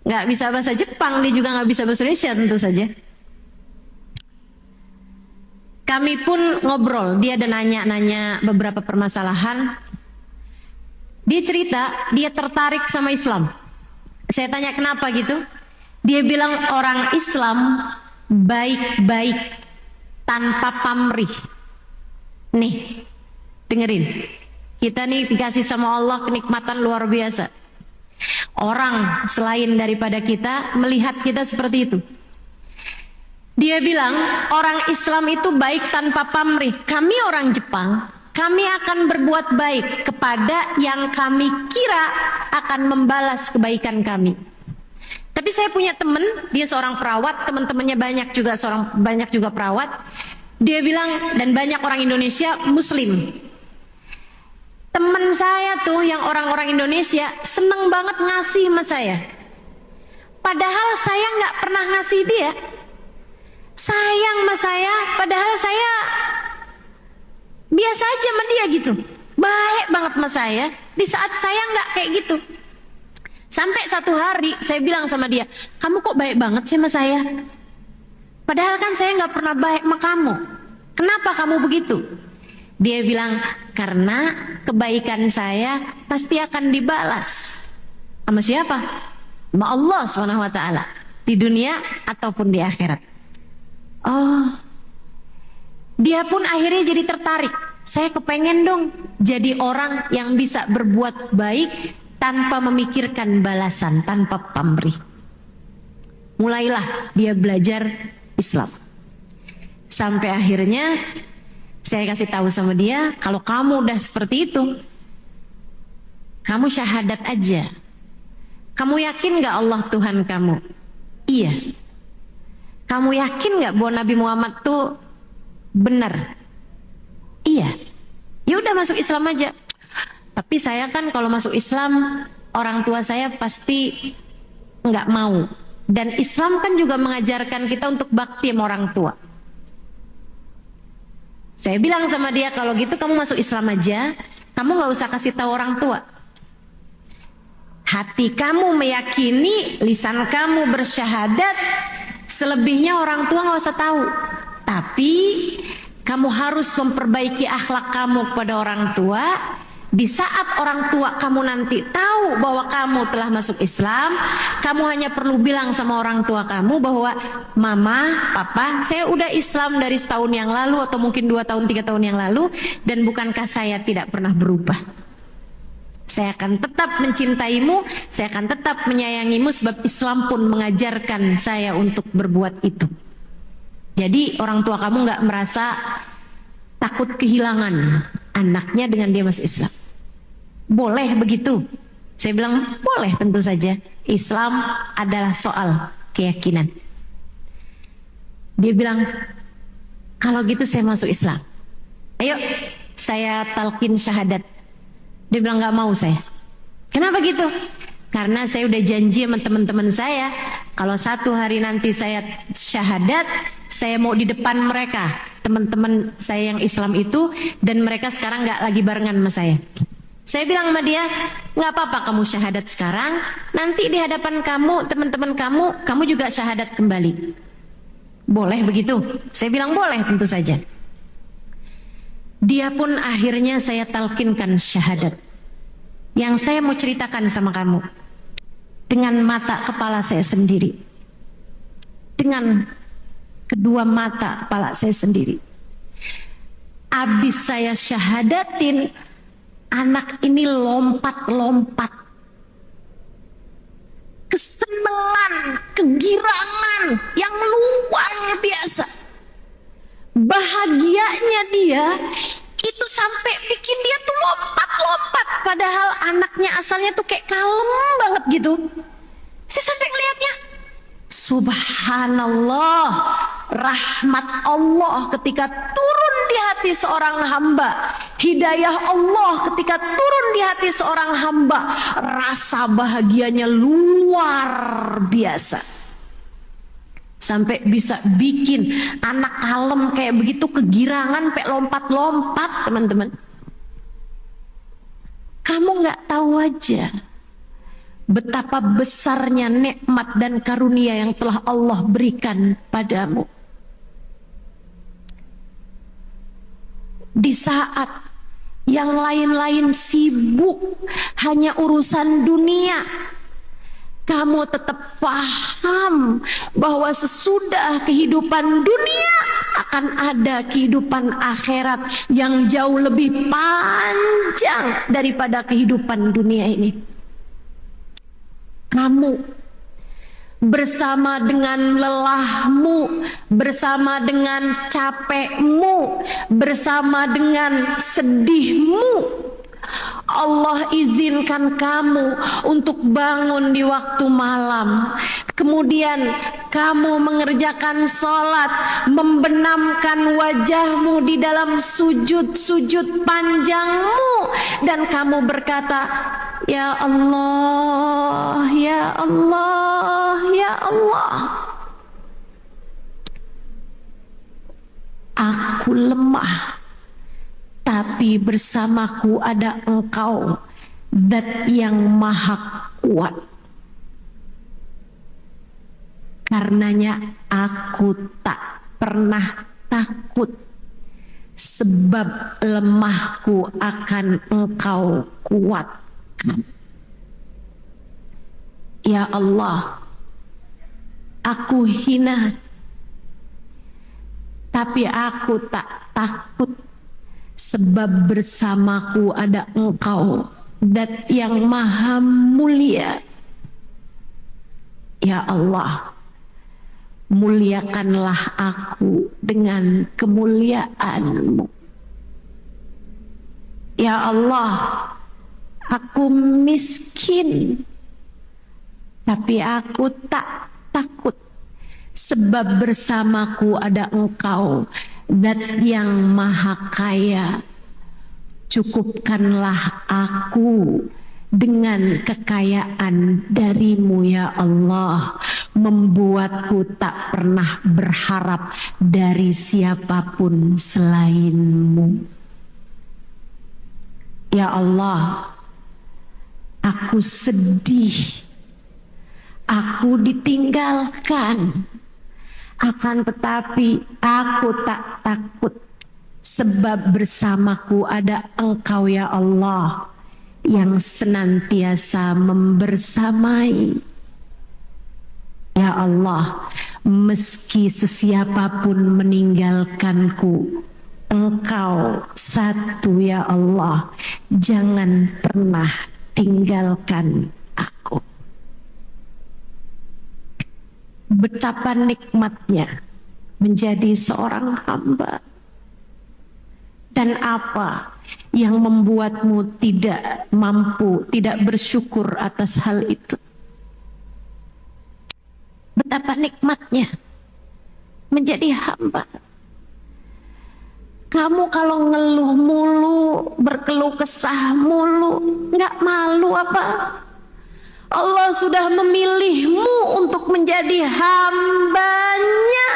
nggak bisa bahasa Jepang, dia juga nggak bisa bahasa Indonesia tentu saja. Kami pun ngobrol, dia ada nanya-nanya beberapa permasalahan. Dia cerita, dia tertarik sama Islam. Saya tanya kenapa gitu. Dia bilang orang Islam baik-baik tanpa pamrih. Nih, dengerin. Kita nih dikasih sama Allah kenikmatan luar biasa. Orang selain daripada kita melihat kita seperti itu. Dia bilang orang Islam itu baik tanpa pamrih. Kami orang Jepang, kami akan berbuat baik kepada yang kami kira akan membalas kebaikan kami. Tapi saya punya teman, dia seorang perawat, teman-temannya banyak juga perawat. Dia bilang, dan banyak orang Indonesia Muslim. Teman saya tuh yang orang-orang Indonesia seneng banget ngasih sama saya. Padahal saya nggak pernah ngasih dia. Sayang sama saya, padahal saya biasa aja sama dia gitu. Baik banget sama saya, di saat saya nggak kayak gitu. Sampai satu hari saya bilang sama dia, kamu kok baik banget sih sama saya? Padahal kan saya nggak pernah baik sama kamu. Kenapa kamu begitu? Dia bilang, karena kebaikan saya pasti akan dibalas. Sama siapa? Sama Allah SWT. Di dunia ataupun di akhirat. Oh, dia pun akhirnya jadi tertarik. Saya kepengen dong jadi orang yang bisa berbuat baik tanpa memikirkan balasan, tanpa pamrih. Mulailah dia belajar Islam. Sampai akhirnya saya kasih tahu sama dia, kalau kamu udah seperti itu, kamu syahadat aja. Kamu yakin gak Allah Tuhan kamu? Iya. Kamu yakin gak bahwa Nabi Muhammad tuh benar? Iya. Ya udah masuk Islam aja. Tapi saya kan kalau masuk Islam, orang tua saya pasti nggak mau. Dan Islam kan juga mengajarkan kita untuk bakti sama orang tua. Saya bilang sama dia, kalau gitu kamu masuk Islam aja, kamu nggak usah kasih tahu orang tua. Hati kamu meyakini, lisan kamu bersyahadat, selebihnya orang tua nggak usah tahu. Tapi kamu harus memperbaiki akhlak kamu kepada orang tua. Di saat orang tua kamu nanti tahu bahwa kamu telah masuk Islam, kamu hanya perlu bilang sama orang tua kamu bahwa mama, papa, saya udah Islam dari setahun yang lalu atau mungkin 2 tahun, 3 tahun yang lalu, dan bukankah saya tidak pernah berubah? Saya akan tetap mencintaimu, saya akan tetap menyayangimu, sebab Islam pun mengajarkan saya untuk berbuat itu. Jadi orang tua kamu nggak merasa takut kehilangan anaknya dengan dia masuk Islam. Boleh begitu? Saya bilang boleh, tentu saja. Islam adalah soal keyakinan. Dia bilang, kalau gitu saya masuk Islam. Ayo, saya talqin syahadat. Dia bilang nggak mau saya. Kenapa gitu? Karena saya udah janji sama teman-teman saya, kalau satu hari nanti saya syahadat, saya mau di depan mereka, teman-teman saya yang Islam itu, dan mereka sekarang nggak lagi barengan sama saya. Saya bilang sama dia, nggak apa-apa kamu syahadat sekarang, nanti di hadapan kamu, teman-teman kamu juga syahadat kembali. Boleh begitu? Saya bilang boleh, tentu saja. Dia pun akhirnya saya talkinkan syahadat. Yang saya mau ceritakan sama kamu, dengan mata kepala saya sendiri, dengan kedua mata kepala saya sendiri, abis saya syahadatin, anak ini lompat-lompat, kesenangan, kegirangan yang luar biasa. Bahagianya dia itu sampai bikin dia tuh lompat-lompat, padahal anaknya asalnya tuh kayak kalem banget gitu. Saya sampai ngelihatnya, subhanallah, rahmat Allah ketika turun di hati seorang hamba, hidayah Allah ketika turun di hati seorang hamba, rasa bahagianya luar biasa. Sampai bisa bikin anak kalem kayak begitu, kegirangan, sampai lompat-lompat, teman-teman. Kamu nggak tahu aja betapa besarnya nikmat dan karunia yang telah Allah berikan padamu. Di saat yang lain-lain sibuk hanya urusan dunia, kamu tetap paham bahwa sesudah kehidupan dunia akan ada kehidupan akhirat yang jauh lebih panjang daripada kehidupan dunia ini. Kamu bersama dengan lelahmu, bersama dengan capekmu, bersama dengan sedihmu, Allah izinkan kamu untuk bangun di waktu malam, kemudian kamu mengerjakan sholat, membenamkan wajahmu di dalam sujud-sujud panjangmu, dan kamu berkata, ya Allah, ya Allah, ya Allah, aku lemah, tapi bersamaku ada Engkau, Zat yang maha kuat. Karenanya aku tak pernah takut, sebab lemahku akan Engkau kuatkan. Ya Allah, aku hina, tapi aku tak takut, sebab bersamaku ada Engkau, Zat yang maha mulia. Ya Allah, muliakanlah aku dengan kemuliaan-Mu. Ya Allah, aku miskin, tapi aku tak takut, sebab bersamaku ada Engkau, Zat yang maha kaya. Cukupkanlah aku dengan kekayaan dari-Mu ya Allah, membuatku tak pernah berharap dari siapapun selain-Mu. Ya Allah, aku sedih, aku ditinggalkan, akan tetapi aku tak takut, sebab bersamaku ada Engkau ya Allah, yang senantiasa membersamai. Ya Allah, meski sesiapapun meninggalkanku, Engkau satu ya Allah, jangan pernah tinggalkan aku. Betapa nikmatnya menjadi seorang hamba. Dan apa yang membuatmu tidak mampu, tidak bersyukur atas hal itu? Betapa nikmatnya menjadi hamba. Kamu kalau ngeluh mulu, berkeluh kesah mulu, nggak malu apa? Allah sudah memilihmu untuk menjadi hambanya.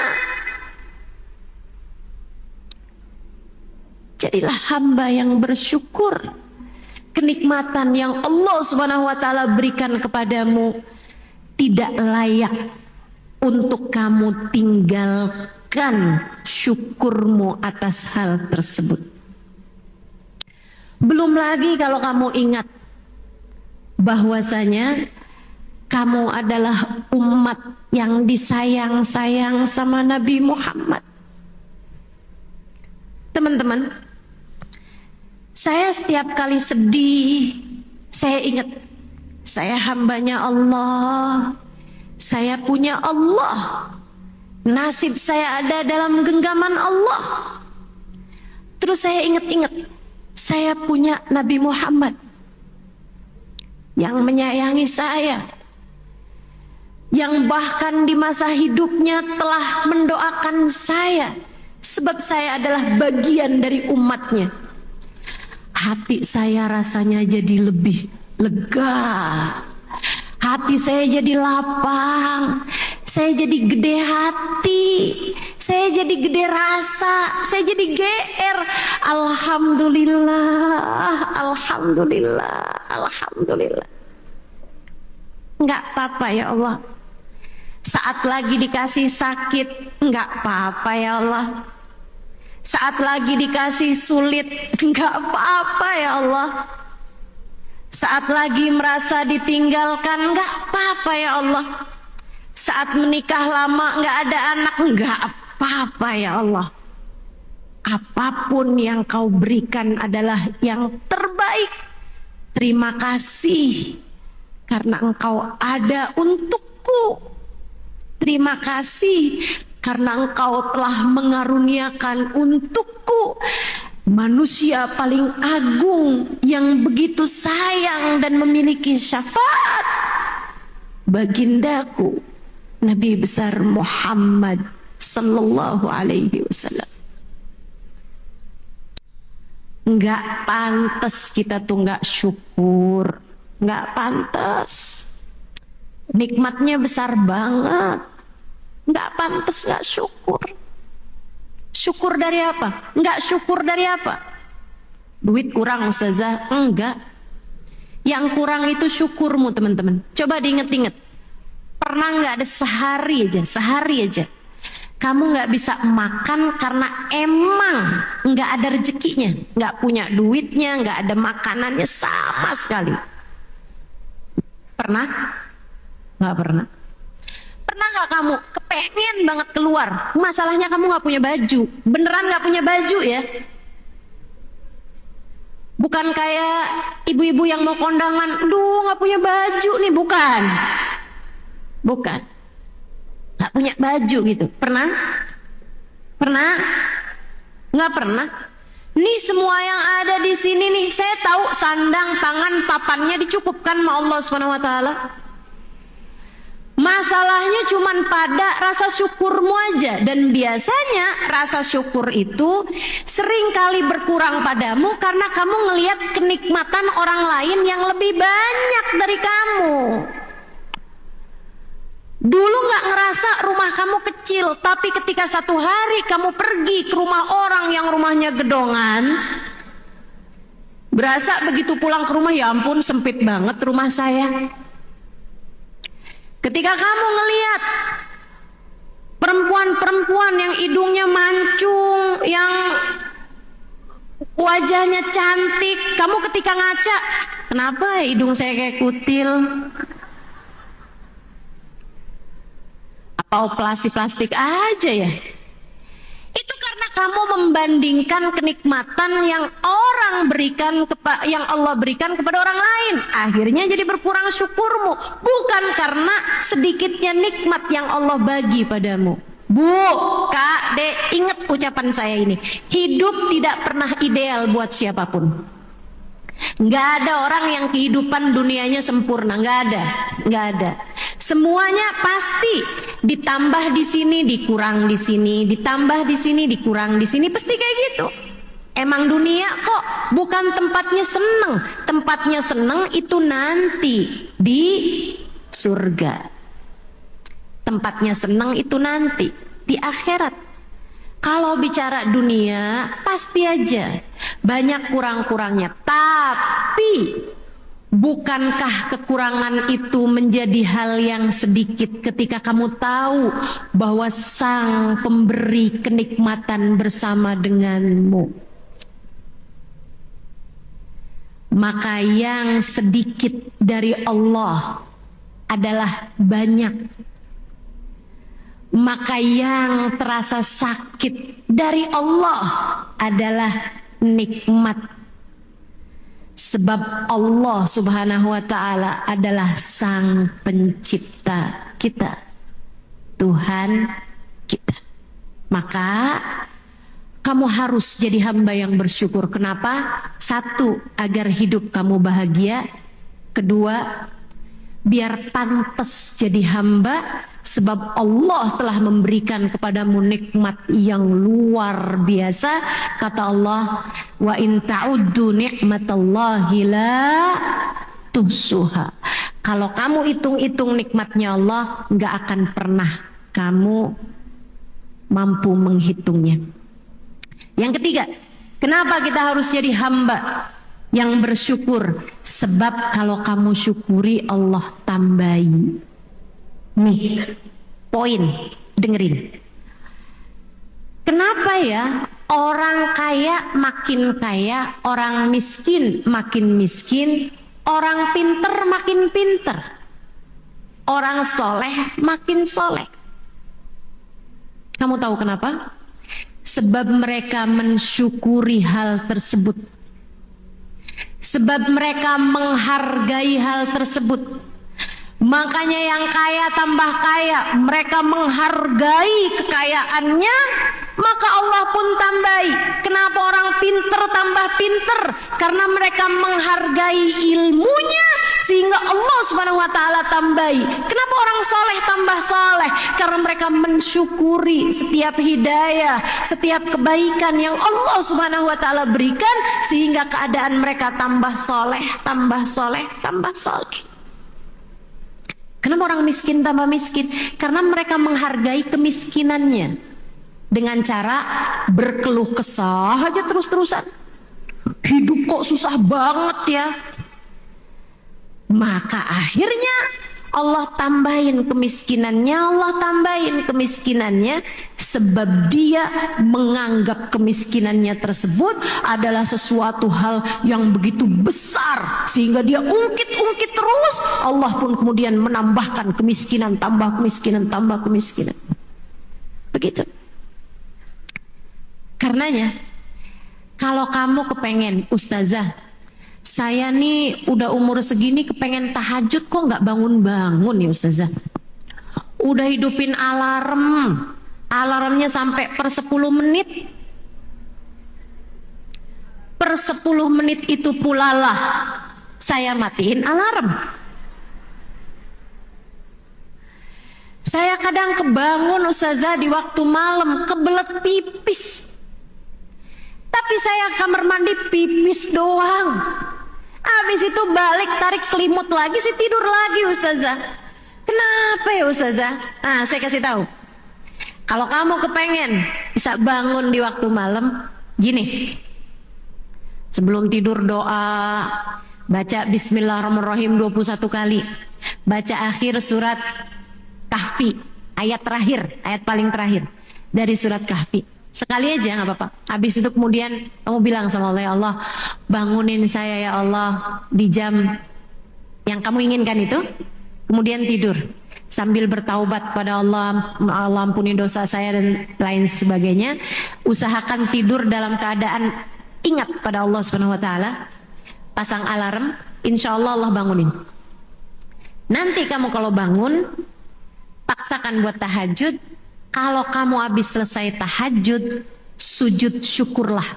Jadilah hamba yang bersyukur. Kenikmatan yang Allah Subhanahu wa taala berikan kepadamu tidak layak untuk kamu tinggalkan syukurmu atas hal tersebut. Belum lagi kalau kamu ingat bahwasanya kamu adalah umat yang disayang-sayang sama Nabi Muhammad. Teman-teman, saya setiap kali sedih, saya ingat saya hambanya Allah, saya punya Allah, nasib saya ada dalam genggaman Allah. Terus saya ingat-ingat, saya punya Nabi Muhammad yang menyayangi saya, yang bahkan di masa hidupnya telah mendoakan saya, sebab saya adalah bagian dari umatnya. Hati saya rasanya jadi lebih lega, hati saya jadi lapang, saya jadi gede hati, saya jadi gede rasa, saya jadi GR. Alhamdulillah, alhamdulillah, alhamdulillah. Enggak apa-apa ya Allah. Saat lagi dikasih sakit, enggak apa-apa ya Allah. Saat lagi dikasih sulit, enggak apa-apa ya Allah. Saat lagi merasa ditinggalkan, enggak apa-apa ya Allah. Saat menikah lama enggak ada anak, enggak apa-apa ya Allah. Apapun yang kau berikan adalah yang terbaik. Terima kasih karena engkau ada untukku. Terima kasih karena engkau telah mengaruniakan untukku manusia paling agung yang begitu sayang dan memiliki syafaat, bagindaku Nabi besar Muhammad sallallahu alaihi wasallam. Enggak pantas kita tuh enggak syukur, enggak pantas. Nikmatnya besar banget, enggak pantas enggak syukur. Syukur dari apa? Enggak syukur dari apa? Duit kurang ustazah? Enggak. Yang kurang itu syukurmu teman-teman. Coba diinget-inget. Pernah enggak ada sehari aja kamu nggak bisa makan karena emang nggak ada rezekinya, nggak punya duitnya, nggak ada makanannya sama sekali? Pernah? Nggak pernah. Pernah nggak kamu kepengen banget keluar, masalahnya kamu nggak punya baju, beneran nggak punya baju ya? Bukan kayak ibu-ibu yang mau kondangan, aduh nggak punya baju nih, bukan. Gak punya baju gitu. Pernah? Nggak pernah. Nih semua yang ada di sini nih, saya tahu sandang, pangan, papannya dicukupkan sama Allah Subhanahu wa taala. Masalahnya cuman pada rasa syukurmu aja, dan biasanya rasa syukur itu sering kali berkurang padamu karena kamu ngelihat kenikmatan orang lain yang lebih banyak dari kamu. Dulu gak ngerasa rumah kamu kecil, tapi ketika satu hari kamu pergi ke rumah orang yang rumahnya gedongan, berasa begitu pulang ke rumah, ya ampun sempit banget rumah saya. Ketika kamu ngelihat perempuan-perempuan yang hidungnya mancung, yang wajahnya cantik, kamu ketika ngaca, kenapa hidung saya kayak kutil? Atau plastik aja ya? Itu karena kamu membandingkan kenikmatan yang yang Allah berikan kepada orang lain, akhirnya jadi berkurang syukurmu, bukan karena sedikitnya nikmat yang Allah bagi padamu. Bu, Kak, Dek, ingat ucapan saya ini, hidup tidak pernah ideal buat siapapun. Nggak ada orang yang kehidupan dunianya sempurna, nggak ada, nggak ada. Semuanya pasti ditambah di sini, dikurang di sini, ditambah di sini, dikurang di sini, pasti kayak gitu. Emang dunia kok bukan tempatnya seneng. Tempatnya seneng itu nanti di surga. Tempatnya seneng itu nanti di akhirat. Kalau bicara dunia pasti aja banyak kurang-kurangnya. Tapi bukankah kekurangan itu menjadi hal yang sedikit ketika kamu tahu bahwa Sang Pemberi kenikmatan bersama denganmu? Maka yang sedikit dari Allah adalah banyak. Maka yang terasa sakit dari Allah adalah nikmat. Sebab Allah Subhanahu wa ta'ala adalah Sang Pencipta kita, Tuhan kita. Maka kamu harus jadi hamba yang bersyukur. Kenapa? Satu, agar hidup kamu bahagia. Kedua, biar pantas jadi hamba, sebab Allah telah memberikan kepadamu nikmat yang luar biasa. Kata Allah, wa in ta'uddu ni'matallahi la tuhsuha. Kalau kamu hitung-hitung nikmatnya Allah, nggak akan pernah kamu mampu menghitungnya. Yang ketiga, kenapa kita harus jadi hamba yang bersyukur? Sebab kalau kamu syukuri, Allah tambahi. Nih, poin, dengerin. Kenapa ya orang kaya makin kaya, orang miskin makin miskin, orang pinter makin pinter, orang soleh makin soleh? Kamu tahu kenapa? Sebab mereka mensyukuri hal tersebut. Sebab mereka menghargai hal tersebut. Makanya yang kaya tambah kaya, mereka menghargai kekayaannya, maka Allah pun tambahi. Kenapa orang pinter tambah pinter? Karena mereka menghargai ilmunya, sehingga Allah Subhanahu wa ta'ala tambahi. Kenapa orang soleh tambah soleh? Karena mereka mensyukuri setiap hidayah, setiap kebaikan yang Allah Subhanahu wa ta'ala berikan, sehingga keadaan mereka tambah soleh, tambah soleh, tambah soleh. Kenapa orang miskin tambah miskin? Karena mereka menghargai kemiskinannya dengan cara berkeluh kesah aja terus-terusan. Hidup kok susah banget ya. Maka akhirnya Allah tambahin kemiskinannya, Allah tambahin kemiskinannya, sebab dia menganggap kemiskinannya tersebut adalah sesuatu hal yang begitu besar, sehingga dia ungkit-ungkit terus. Allah pun kemudian menambahkan kemiskinan, tambah kemiskinan, tambah kemiskinan. Begitu. Karenanya, kalau kamu kepengen, ustazah, saya nih udah umur segini kepengen tahajud kok nggak bangun-bangun ya ustazah. Udah hidupin alarmnya sampai per 10 menit. Per 10 menit itu pula lah saya matiin alarm. Saya kadang kebangun ustazah di waktu malam kebelet pipis. Tapi saya kamar mandi pipis doang. Habis itu balik tarik selimut lagi, sih tidur lagi ustazah. Kenapa ya ustazah? Nah, saya kasih tahu. Kalau kamu kepengen bisa bangun di waktu malam, gini. Sebelum tidur doa, baca Bismillahirrahmanirrahim 21 kali. Baca akhir surat Kahfi, ayat terakhir, ayat paling terakhir dari surat Kahfi. Sekali aja nggak apa-apa. Habis itu kemudian kamu bilang sama Allah, ya Allah, bangunin saya ya Allah di jam yang kamu inginkan itu. Kemudian tidur sambil bertaubat pada Allah, Allah ampuni dosa saya dan lain sebagainya. Usahakan tidur dalam keadaan ingat pada Allah Subhanahu wa ta'ala. Pasang alarm, insya Allah Allah bangunin. Nanti kamu kalau bangun, paksakan buat tahajud. Kalau kamu habis selesai tahajud, sujud syukurlah.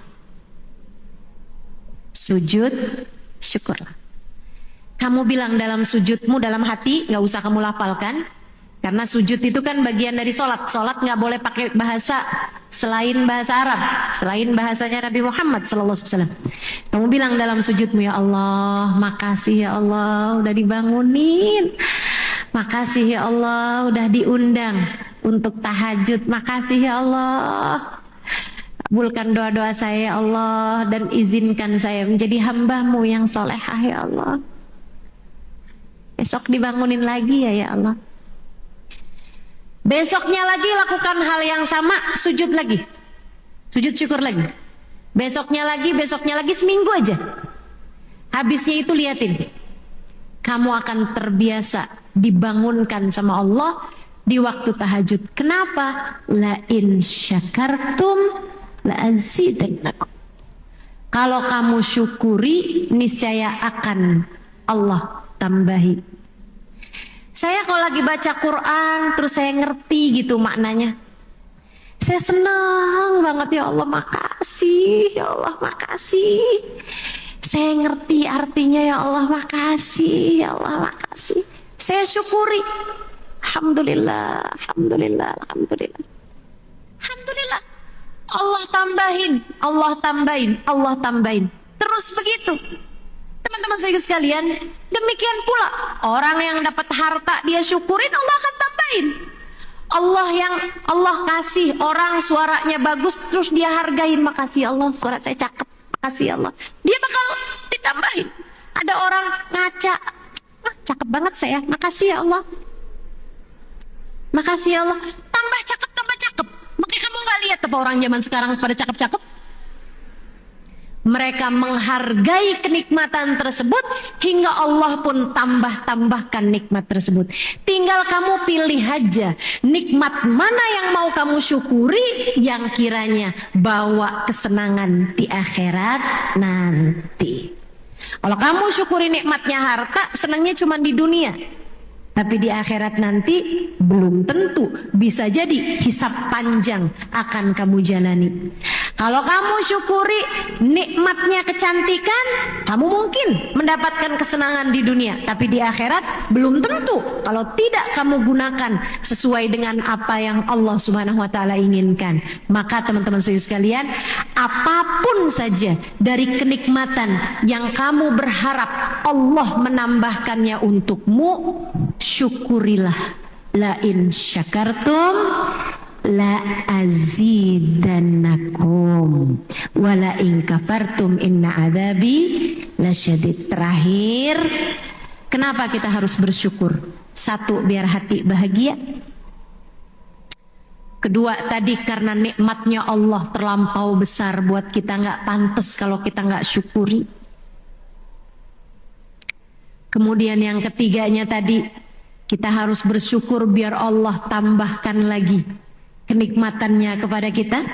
Sujud syukurlah. Kamu bilang dalam sujudmu dalam hati, nggak usah kamu lafalkan, karena sujud itu kan bagian dari sholat. Sholat nggak boleh pakai bahasa selain bahasa Arab, selain bahasanya Nabi Muhammad SAW. Kamu bilang dalam sujudmu, ya Allah, makasih ya Allah udah dibangunin, makasih ya Allah udah diundang untuk tahajud, makasih ya Allah, kabulkan doa-doa saya ya Allah, dan izinkan saya menjadi hamba-Mu yang solehah ya Allah. Besok dibangunin lagi ya Allah. Besoknya lagi lakukan hal yang sama, sujud lagi, sujud syukur lagi. Besoknya lagi, seminggu aja. Habisnya itu liatin, kamu akan terbiasa dibangunkan sama Allah di waktu tahajud. Kenapa? La in syakartum la azidannakum. Kalau kamu syukuri, niscaya akan Allah tambahi. Saya kalau lagi baca Quran terus saya ngerti gitu maknanya, saya senang banget, ya Allah makasih, ya Allah makasih. Saya ngerti artinya, ya Allah makasih, ya Allah makasih. Saya syukuri. Alhamdulillah, alhamdulillah, alhamdulillah. Alhamdulillah. Allah tambahin, Allah tambahin, Allah tambahin. Terus begitu. Teman-teman saya sekalian, demikian pula orang yang dapat harta dia syukurin, Allah akan tambahin. Allah yang Allah kasih orang suaranya bagus terus dia hargain, makasih Allah suara saya cakep, makasih Allah, dia bakal ditambahin. Ada orang ngaca, cakep banget saya, makasih ya Allah, makasih ya Allah, tambah cakep, tambah cakep. Makanya kamu nggak lihat apa orang zaman sekarang pada cakep-cakep? Mereka menghargai kenikmatan tersebut hingga Allah pun tambah-tambahkan nikmat tersebut. Tinggal kamu pilih aja nikmat mana yang mau kamu syukuri, yang kiranya bawa kesenangan di akhirat nanti. Kalau kamu syukuri nikmatnya harta, senangnya cuma di dunia, tapi di akhirat nanti belum tentu. Bisa jadi hisab panjang akan kamu jalani. Kalau kamu syukuri nikmatnya kecantikan, kamu mungkin mendapatkan kesenangan di dunia, tapi di akhirat belum tentu kalau tidak kamu gunakan sesuai dengan apa yang Allah Subhanahu wa taala inginkan. Maka teman-teman sekalian, apapun saja dari kenikmatan yang kamu berharap Allah menambahkannya untukmu, syukurilah. La in syakartum la azidannakum wala in kafartum inna adzabi lasyadid. Terakhir, kenapa kita harus bersyukur? Satu, biar hati bahagia. Kedua, tadi karena nikmatnya Allah terlampau besar buat kita, nggak pantas kalau kita nggak syukuri. Kemudian yang ketiganya tadi, kita harus bersyukur biar Allah tambahkan lagi kenikmatannya kepada kita.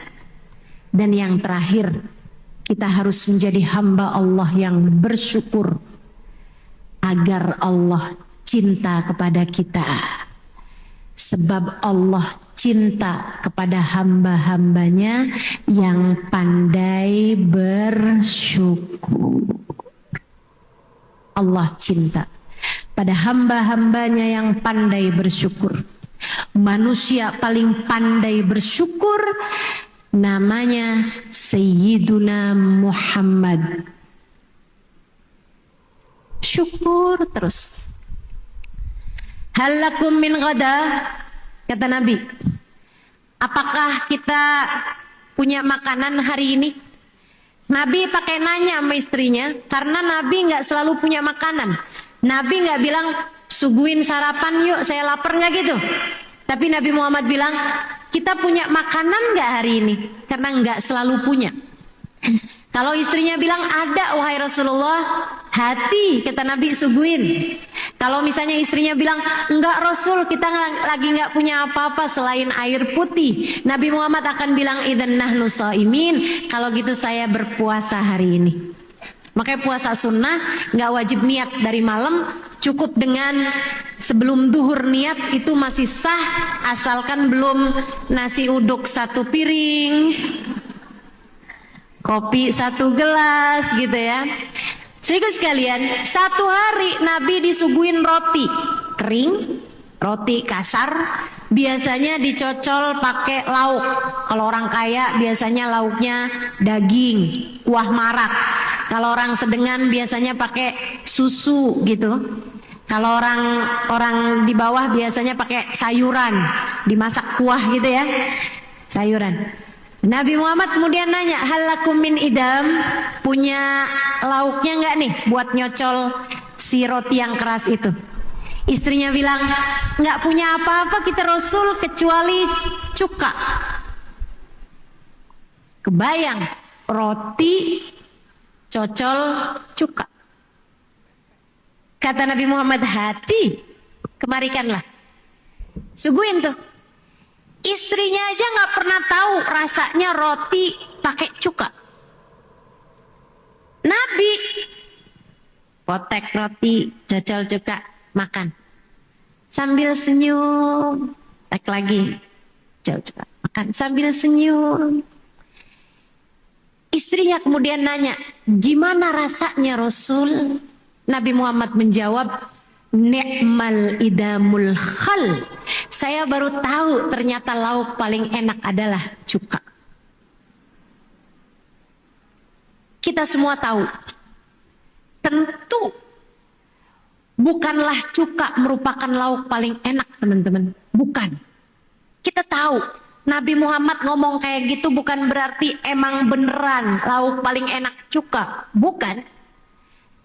Dan yang terakhir, kita harus menjadi hamba Allah yang bersyukur agar Allah cinta kepada kita. Sebab Allah cinta kepada hamba-hambanya yang pandai bersyukur. Allah cinta pada hamba-hambanya yang pandai bersyukur. Manusia paling pandai bersyukur namanya Sayyiduna Muhammad. Syukur terus. Halakum min ghada, kata Nabi, apakah kita punya makanan hari ini? Nabi pakai nanya sama istrinya, karena Nabi nggak selalu punya makanan. Nabi nggak bilang suguhin sarapan yuk, saya lapar, nggak gitu. Tapi Nabi Muhammad bilang, kita punya makanan nggak hari ini? Karena nggak selalu punya. Kalau istrinya bilang ada wahai Rasulullah, hati, kata Nabi, suguhin. Kalau misalnya istrinya bilang enggak Rasul, kita lagi nggak punya apa-apa selain air putih, Nabi Muhammad akan bilang idzan nahnu shaimin, kalau gitu saya berpuasa hari ini. Makanya puasa sunnah nggak wajib niat dari malam, cukup dengan sebelum duhur niat itu masih sah, asalkan belum nasi uduk 1 piring, kopi 1 gelas gitu ya. Sehingga sekalian, satu hari Nabi disuguhin roti kering, roti kasar, biasanya dicocol pakai lauk. Kalau orang kaya biasanya lauknya daging, kuah marak. Kalau orang sedengan biasanya pakai susu gitu. Kalau orang di bawah biasanya pakai sayuran, dimasak kuah gitu ya, sayuran. Nabi Muhammad kemudian nanya, halakum min idam, punya lauknya nggak nih buat nyocol si roti yang keras itu? Istrinya bilang, nggak punya apa-apa kita Rasul kecuali cuka. Kebayang roti cocol cuka. Kata Nabi Muhammad, hati, kemarikanlah. Suguhin tuh. Istrinya aja nggak pernah tahu rasanya roti pakai cuka. Nabi potek roti, cocol cuka, makan. Sambil senyum, tek lagi, cocol cuka, makan sambil senyum. Istrinya kemudian nanya, gimana rasanya Rasul? Nabi Muhammad menjawab, ni'mal idamul khal. Saya baru tahu ternyata lauk paling enak adalah cuka. Kita semua tahu, tentu bukanlah cuka merupakan lauk paling enak, teman-teman. Bukan. Kita tahu Nabi Muhammad ngomong kayak gitu bukan berarti emang beneran lauk paling enak cuka. Bukan.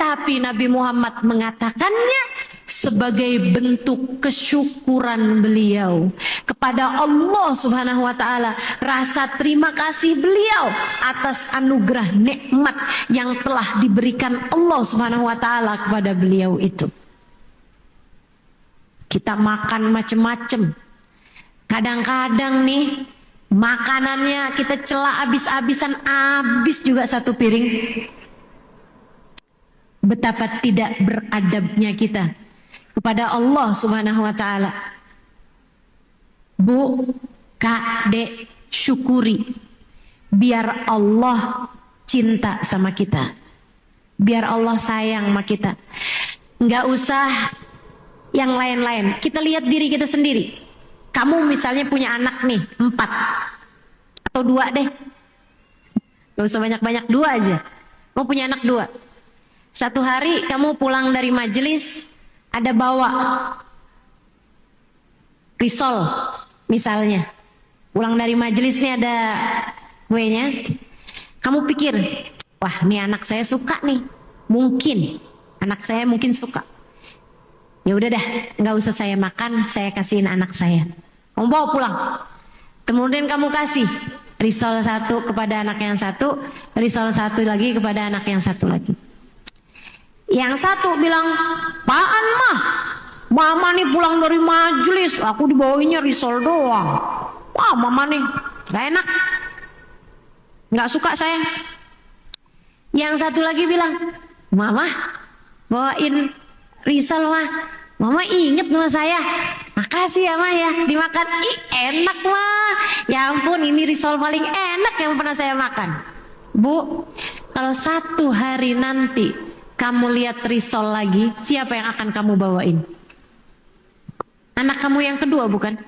Tapi Nabi Muhammad mengatakannya sebagai bentuk kesyukuran beliau kepada Allah Subhanahu wa taala, rasa terima kasih beliau atas anugerah nikmat yang telah diberikan Allah Subhanahu wa taala kepada beliau itu. Kita makan macem-macem. Kadang-kadang nih makanannya kita cela habis-habisan, habis juga satu piring. Betapa tidak beradabnya kita kepada Allah Subhanahu wa taala. Bu, Kak, Dek, syukuri biar Allah cinta sama kita. Biar Allah sayang sama kita. Enggak usah yang lain-lain. Kita lihat diri kita sendiri. Kamu misalnya punya anak nih 4 atau 2 deh. Gak usah banyak-banyak, 2 aja. Mau punya anak 2. Satu hari kamu pulang dari majelis, ada bawa risol misalnya. Pulang dari majelis nih ada kuenya. Kamu pikir, wah nih anak saya suka nih. Mungkin anak saya mungkin suka. Ya udah dah, nggak usah saya makan, saya kasihin anak saya. Kamu bawa pulang. Kemudian kamu kasih risol 1 kepada anak yang 1, risol 1 lagi kepada anak yang 1 lagi. Yang 1 bilang, apaan mah? Mama nih pulang dari majelis, aku dibawainnya risol doang. Wah mama nih, gak enak, gak suka saya. Yang 1 lagi bilang, mama bawain risol mah, mama inget sama saya. Makasih ya mah ya, dimakan. Ih enak mah. Ya ampun, ini risol paling enak yang pernah saya makan. Bu, kalau 1 hari nanti kamu lihat risol lagi, siapa yang akan kamu bawain? Anak kamu yang kedua bukan?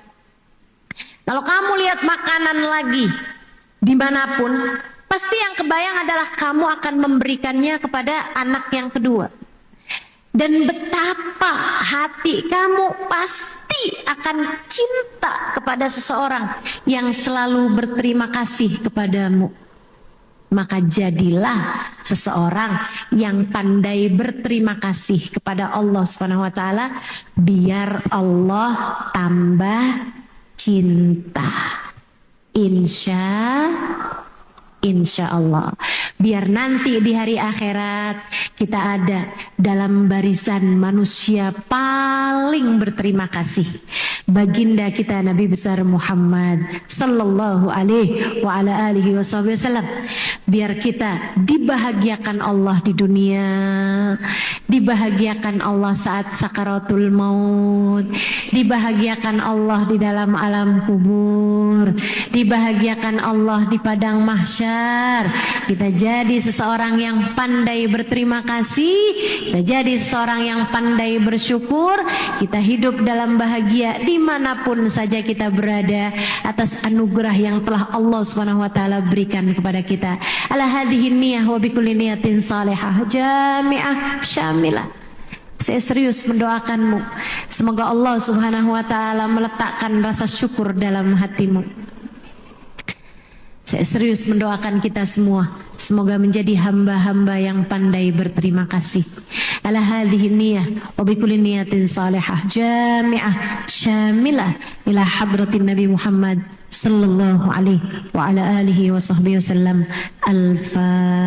Kalau kamu lihat makanan lagi dimanapun, pasti yang kebayang adalah kamu akan memberikannya kepada anak yang kedua. Dan betapa hati kamu pasti akan cinta kepada seseorang yang selalu berterima kasih kepadamu. Maka jadilah seseorang yang pandai berterima kasih kepada Allah Subhanahu wa taala, biar Allah tambah cinta. Insya Allah. Biar nanti di hari akhirat kita ada dalam barisan manusia paling berterima kasih. Baginda kita Nabi besar Muhammad sallallahu alaihi wa ala alihi wasallam. Biar kita dibahagiakan Allah di dunia, dibahagiakan Allah saat sakaratul maut, dibahagiakan Allah di dalam alam kubur, dibahagiakan Allah di padang mahsyar, belajar, kita jadi seseorang yang pandai berterima kasih, kita jadi seseorang yang pandai bersyukur, kita hidup dalam bahagia dimanapun saja kita berada atas anugerah yang telah Allah SWT berikan kepada kita. Ala hadhihi niyah wa bikulli niyatin salihah jami'ah syamilah. Saya serius mendoakanmu, semoga Allah Subhanahu wa taala meletakkan rasa syukur dalam hatimu. Saya serius mendoakan kita semua, semoga menjadi hamba-hamba yang pandai berterima kasih. Ala hadhihi niyah wa bikulli niyatin salihah jami'ah syamilah ila hadratin Nabi Muhammad sallallahu alaihi wa ala alihi wa sahbihi wasallam. Al-Fatihah.